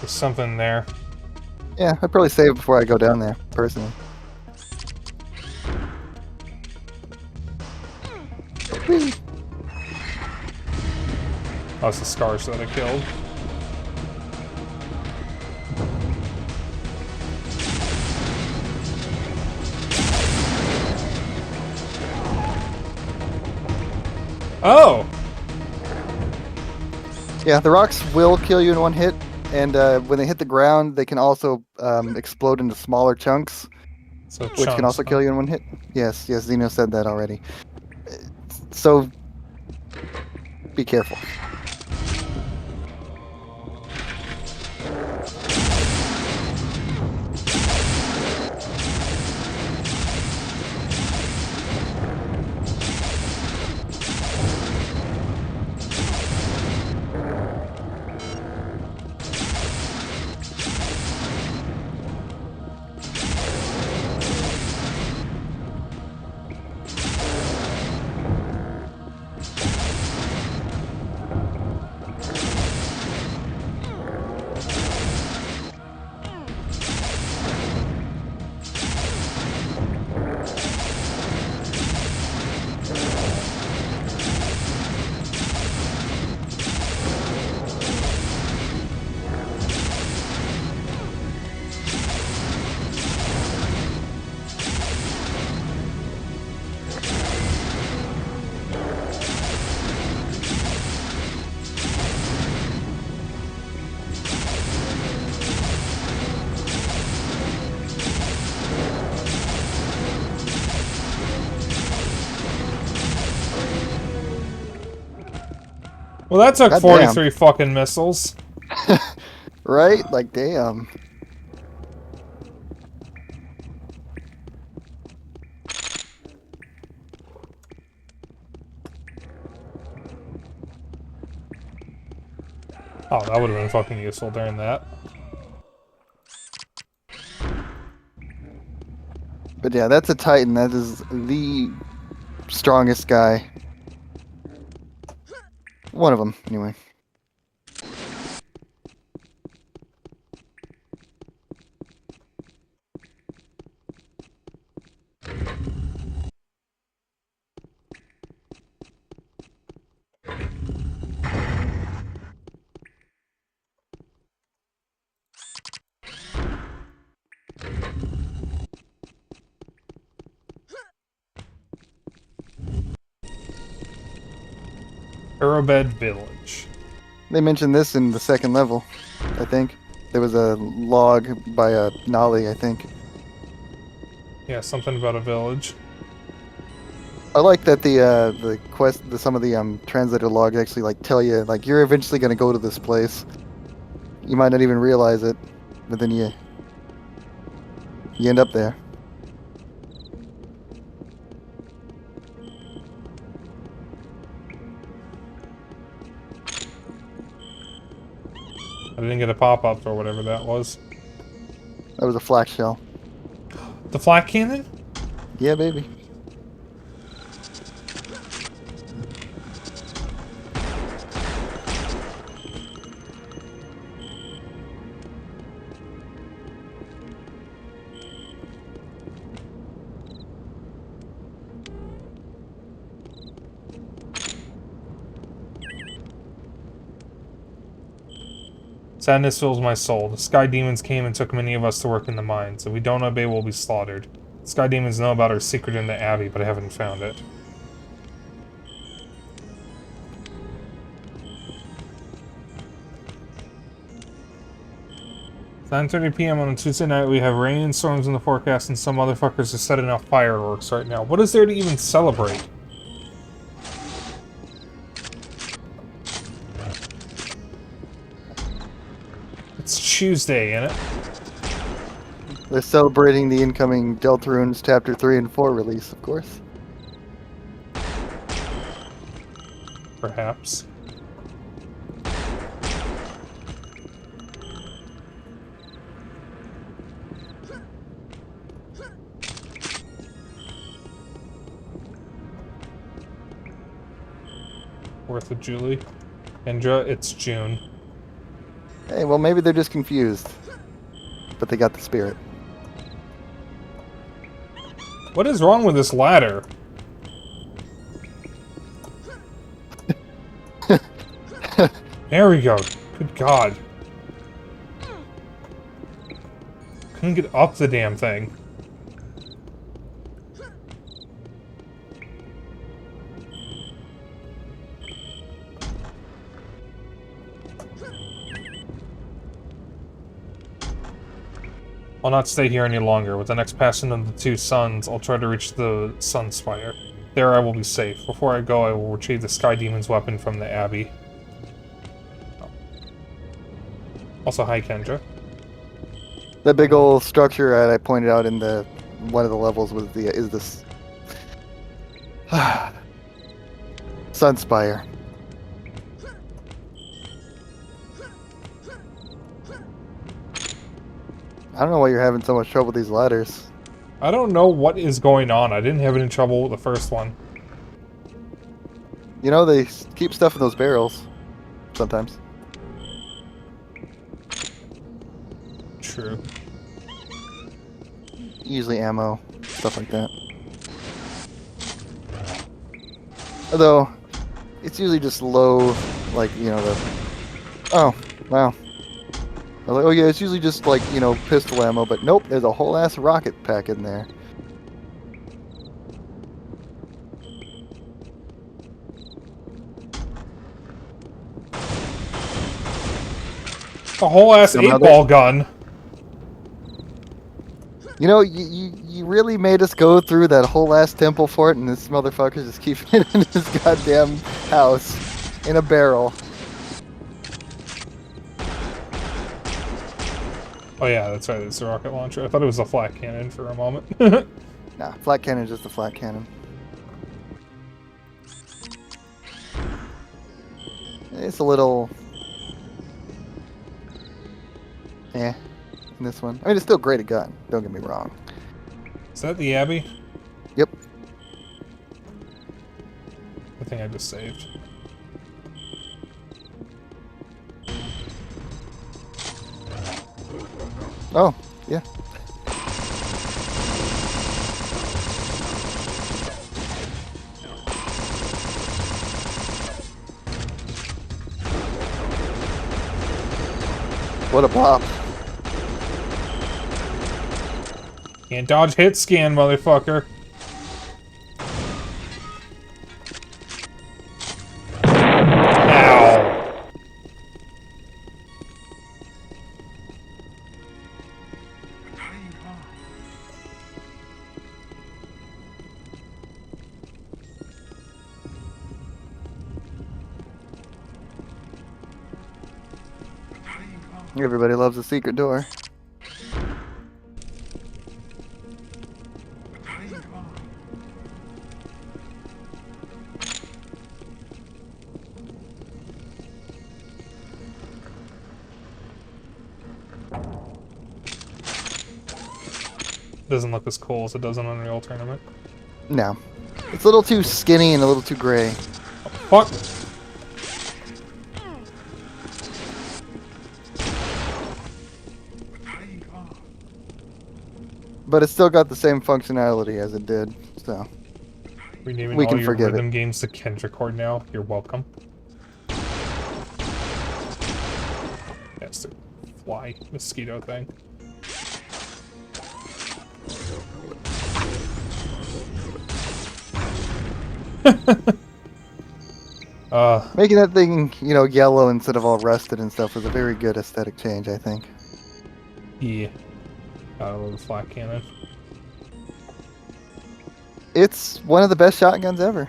There's something there. Yeah, I'd probably save before I go down there, personally. Whee! Oh, it's the scars that I killed. Oh! Yeah, the rocks will kill you in one hit, and when they hit the ground, they can also explode into smaller chunks, So which can also kill you in one hit. Yes, Zeno said that already. So, be careful. Well, that took Goddamn. 43 fucking missiles. Right? Like, damn. Oh, that would have been fucking useful during that. But yeah, that's a Titan. That is the strongest guy. One of them, anyway. Arrowbed Village. They mentioned this in the second level, I think. There was a log by a Nolly, I think. Yeah, something about a village. I like that the quest, some of the translator logs actually like tell you like you're eventually gonna go to this place. You might not even realize it, but then you end up there. I didn't get a pop-up or whatever that was. That was a flak shell. The flak cannon? Yeah, baby. Sadness fills my soul. The sky demons came and took many of us to work in the mines. If we don't obey, we'll be slaughtered. The sky demons know about our secret in the Abbey, but I haven't found it. It's 9:30 p.m. on a Tuesday night. We have rain and storms in the forecast, and some motherfuckers are setting off fireworks right now. What is there to even celebrate? It's Tuesday, ain't it? They're celebrating the incoming Deltarunes Chapter 3 and 4 release, of course. Perhaps. Worth with Julie. Kendra, it's June. Hey, well, maybe they're just confused. But they got the spirit. What is wrong with this ladder? There we go. Good God. Couldn't get up the damn thing. I'll not stay here any longer. With the next passing of the two suns, I'll try to reach the Sun Spire. There I will be safe. Before I go, I will retrieve the Sky Demon's weapon from the Abbey. Oh. Also, hi, Kendra. That big old structure that I pointed out in the one of the levels was is this Sunspire. I don't know why you're having so much trouble with these ladders. I don't know what is going on. I didn't have any trouble with the first one. You know, they keep stuff in those barrels. Sometimes. True. Usually ammo. Stuff like that. Although, it's usually just low, like, you know, the... Oh, wow. I was like, oh yeah, it's usually just like, you know, pistol ammo, but nope, there's a whole ass rocket pack in there. A whole ass Somehow 8-ball gun. You know, you really made us go through that whole ass temple fort, and this motherfucker just keeping it in his goddamn house in a barrel. Oh yeah, that's right. It's a rocket launcher. I thought it was a flat cannon for a moment. Nah, flat cannon is just a flat cannon. It's a little... in this one. I mean, it's still great a gun. Don't get me wrong. Is that the Abbey? Yep. I think I just saved. Oh, yeah. What a pop. Can't dodge hit scan, motherfucker. Ow. Everybody loves a secret door. Doesn't look as cool as it does in Unreal Tournament. No. It's a little too skinny and a little too gray. Fuck. But it's still got the same functionality as it did, so... Renaming We all can your forgive rhythm games to Kendrick Chord now. You're welcome. That's the fly mosquito thing. Making that thing, you know, yellow instead of all rusted and stuff was a very good aesthetic change, I think. Yeah. Got a little flat cannon. It's one of the best shotguns ever.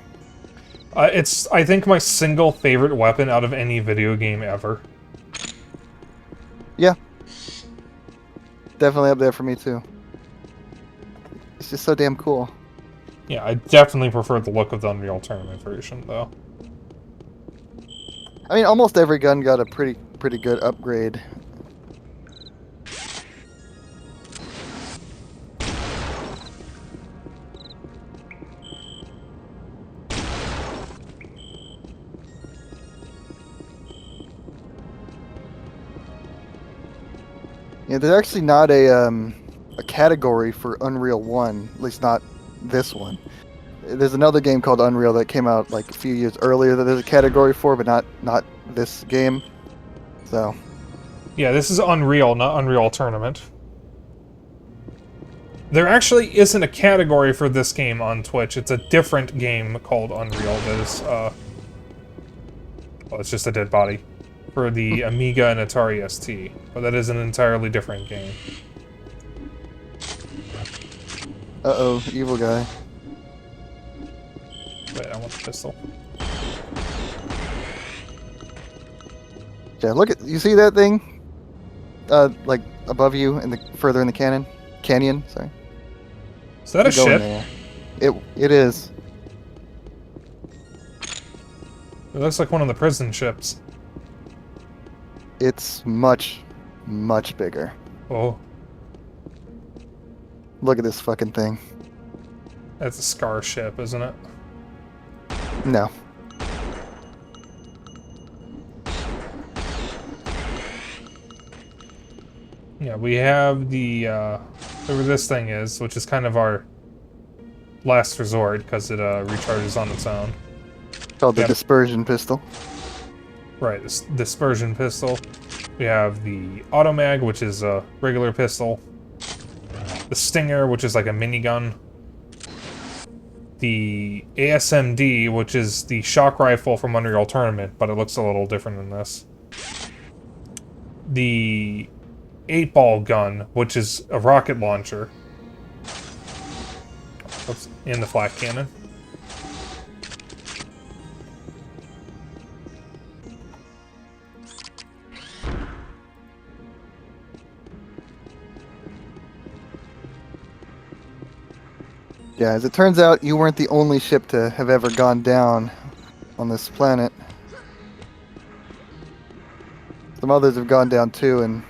It's, I think, my single favorite weapon out of any video game ever. Yeah. Definitely up there for me, too. It's just so damn cool. Yeah, I definitely prefer the look of the Unreal Tournament version, though. I mean, almost every gun got a pretty good upgrade. Yeah, there's actually not a category for Unreal 1, at least not this one. There's another game called Unreal that came out like a few years earlier that there's a category for, but not this game. So, Yeah, this is Unreal, not Unreal Tournament. There actually isn't a category for this game on Twitch. It's a different game called Unreal that is, well, it's just a dead body. For the Amiga and Atari ST. But that is an entirely different game. uh-oh, evil guy. Wait, I want the pistol. Yeah, look at, you see that thing? Like above you and further in the canyon, sorry. Is that a Keep going ship? there. It is. It looks like one of the prison ships. It's much bigger. Oh, Look at this fucking thing. that's a Scar ship, isn't it? No. Yeah, we have the, whatever this thing is, which is kind of our last resort, because it, recharges on its own. Called the Yep. dispersion pistol. Right, this dispersion pistol. We have the Automag, which is a regular pistol. The Stinger, which is like a minigun. The ASMD, which is the shock rifle from Unreal Tournament, but it looks a little different than this. The 8-ball gun, which is a rocket launcher. Oops, and the flat cannon. Yeah, as it turns out, you weren't the only ship to have ever gone down on this planet. Some others have gone down too, and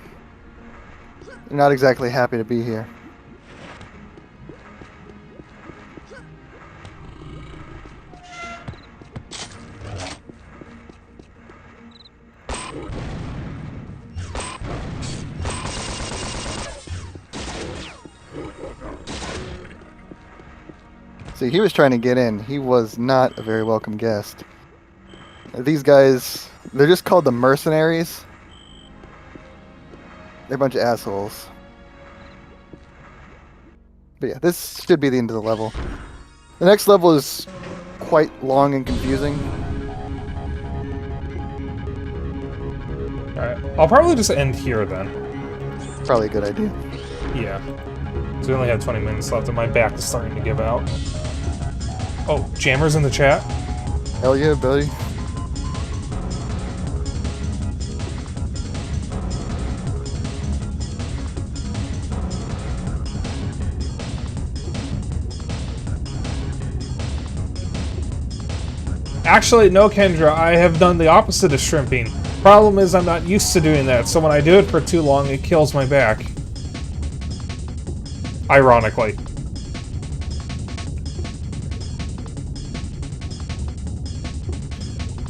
they're not exactly happy to be here. See, he was trying to get in. He was not a very welcome guest. These guys, they're just called the mercenaries. They're a bunch of assholes. But yeah, this should be the end of the level. The next level is quite long and confusing. Alright, I'll probably just end here then. Probably a good idea. Yeah. So we only have 20 minutes left and my back is starting to give out. Oh, Jammer's in the chat? Hell yeah, buddy. Actually, no, Kendra, I have done the opposite of shrimping. Problem is I'm not used to doing that, so when I do it for too long, it kills my back. Ironically.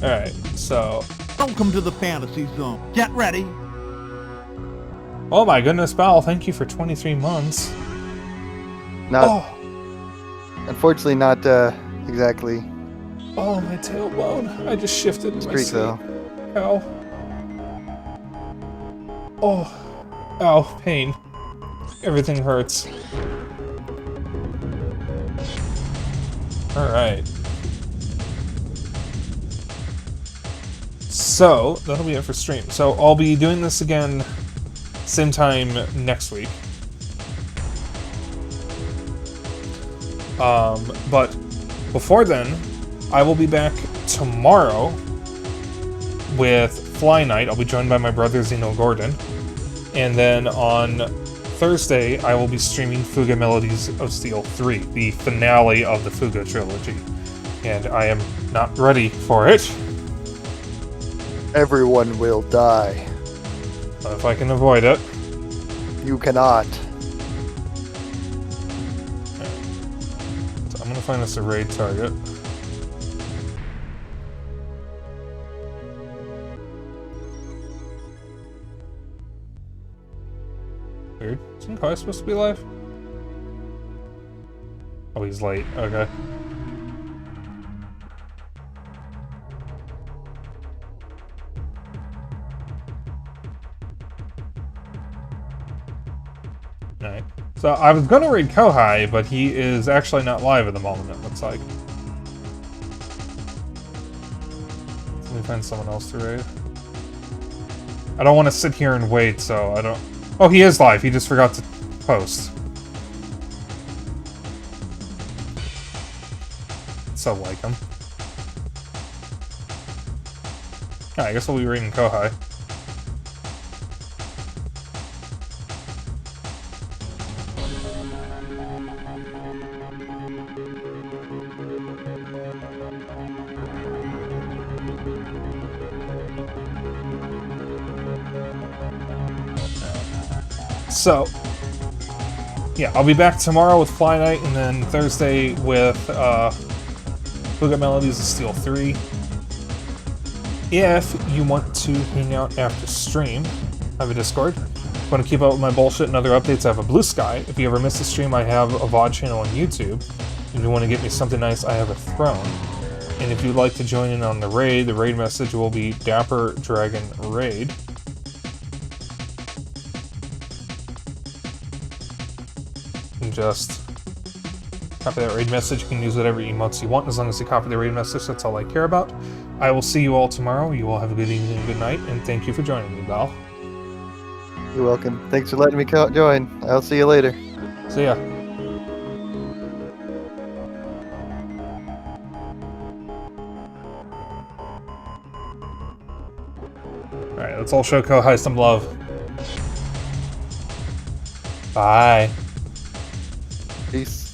Alright, so... Welcome to the fantasy zone. Get ready. Oh my goodness, Val, thank you for 23 months. Not, Oh, unfortunately, not exactly oh, my tailbone. I just shifted in my streak seat. though. Ow. Oh. Ow, pain. Everything hurts. Alright. So, that'll be it for stream. So, I'll be doing this again same time next week. But before then, I will be back tomorrow with Fly Night. I'll be joined by my brother Zeno Gordon. And then on Thursday, I will be streaming Fuga Melodies of Steel 3, the finale of the Fuga trilogy. And I am not ready for it. Everyone will die. If I can avoid it. You cannot. So I'm gonna find us a raid target. Weird. Isn't Kai supposed to be alive? Oh, he's late. Okay. Alright. So I was gonna raid Kohai, but he is actually not live at the moment, it looks like. Let me find someone else to raid. I don't want to sit here and wait, so I don't... Oh, he is live. He just forgot to post. So like him. Alright, I guess we'll be raiding Kohai. So, yeah, I'll be back tomorrow with Fly Night, and then Thursday with Fuga Melodies of Steel 3. If you want to hang out after stream, I have a Discord. If you want to keep up with my bullshit and other updates, I have a Blue Sky. If you ever miss a stream, I have a VOD channel on YouTube. If you want to get me something nice, I have a Throne. And if you'd like to join in on the raid message will be Dapper Dragon Raid. Just copy that raid message. You can use whatever emotes you want as long as you copy the raid message. That's all I care about. I will see you all tomorrow. You all have a good evening and good night, and thank you for joining me, Val. You're welcome. Thanks for letting me join. I'll see you later. See ya. Alright, let's all show Kohai some love. Bye. Peace.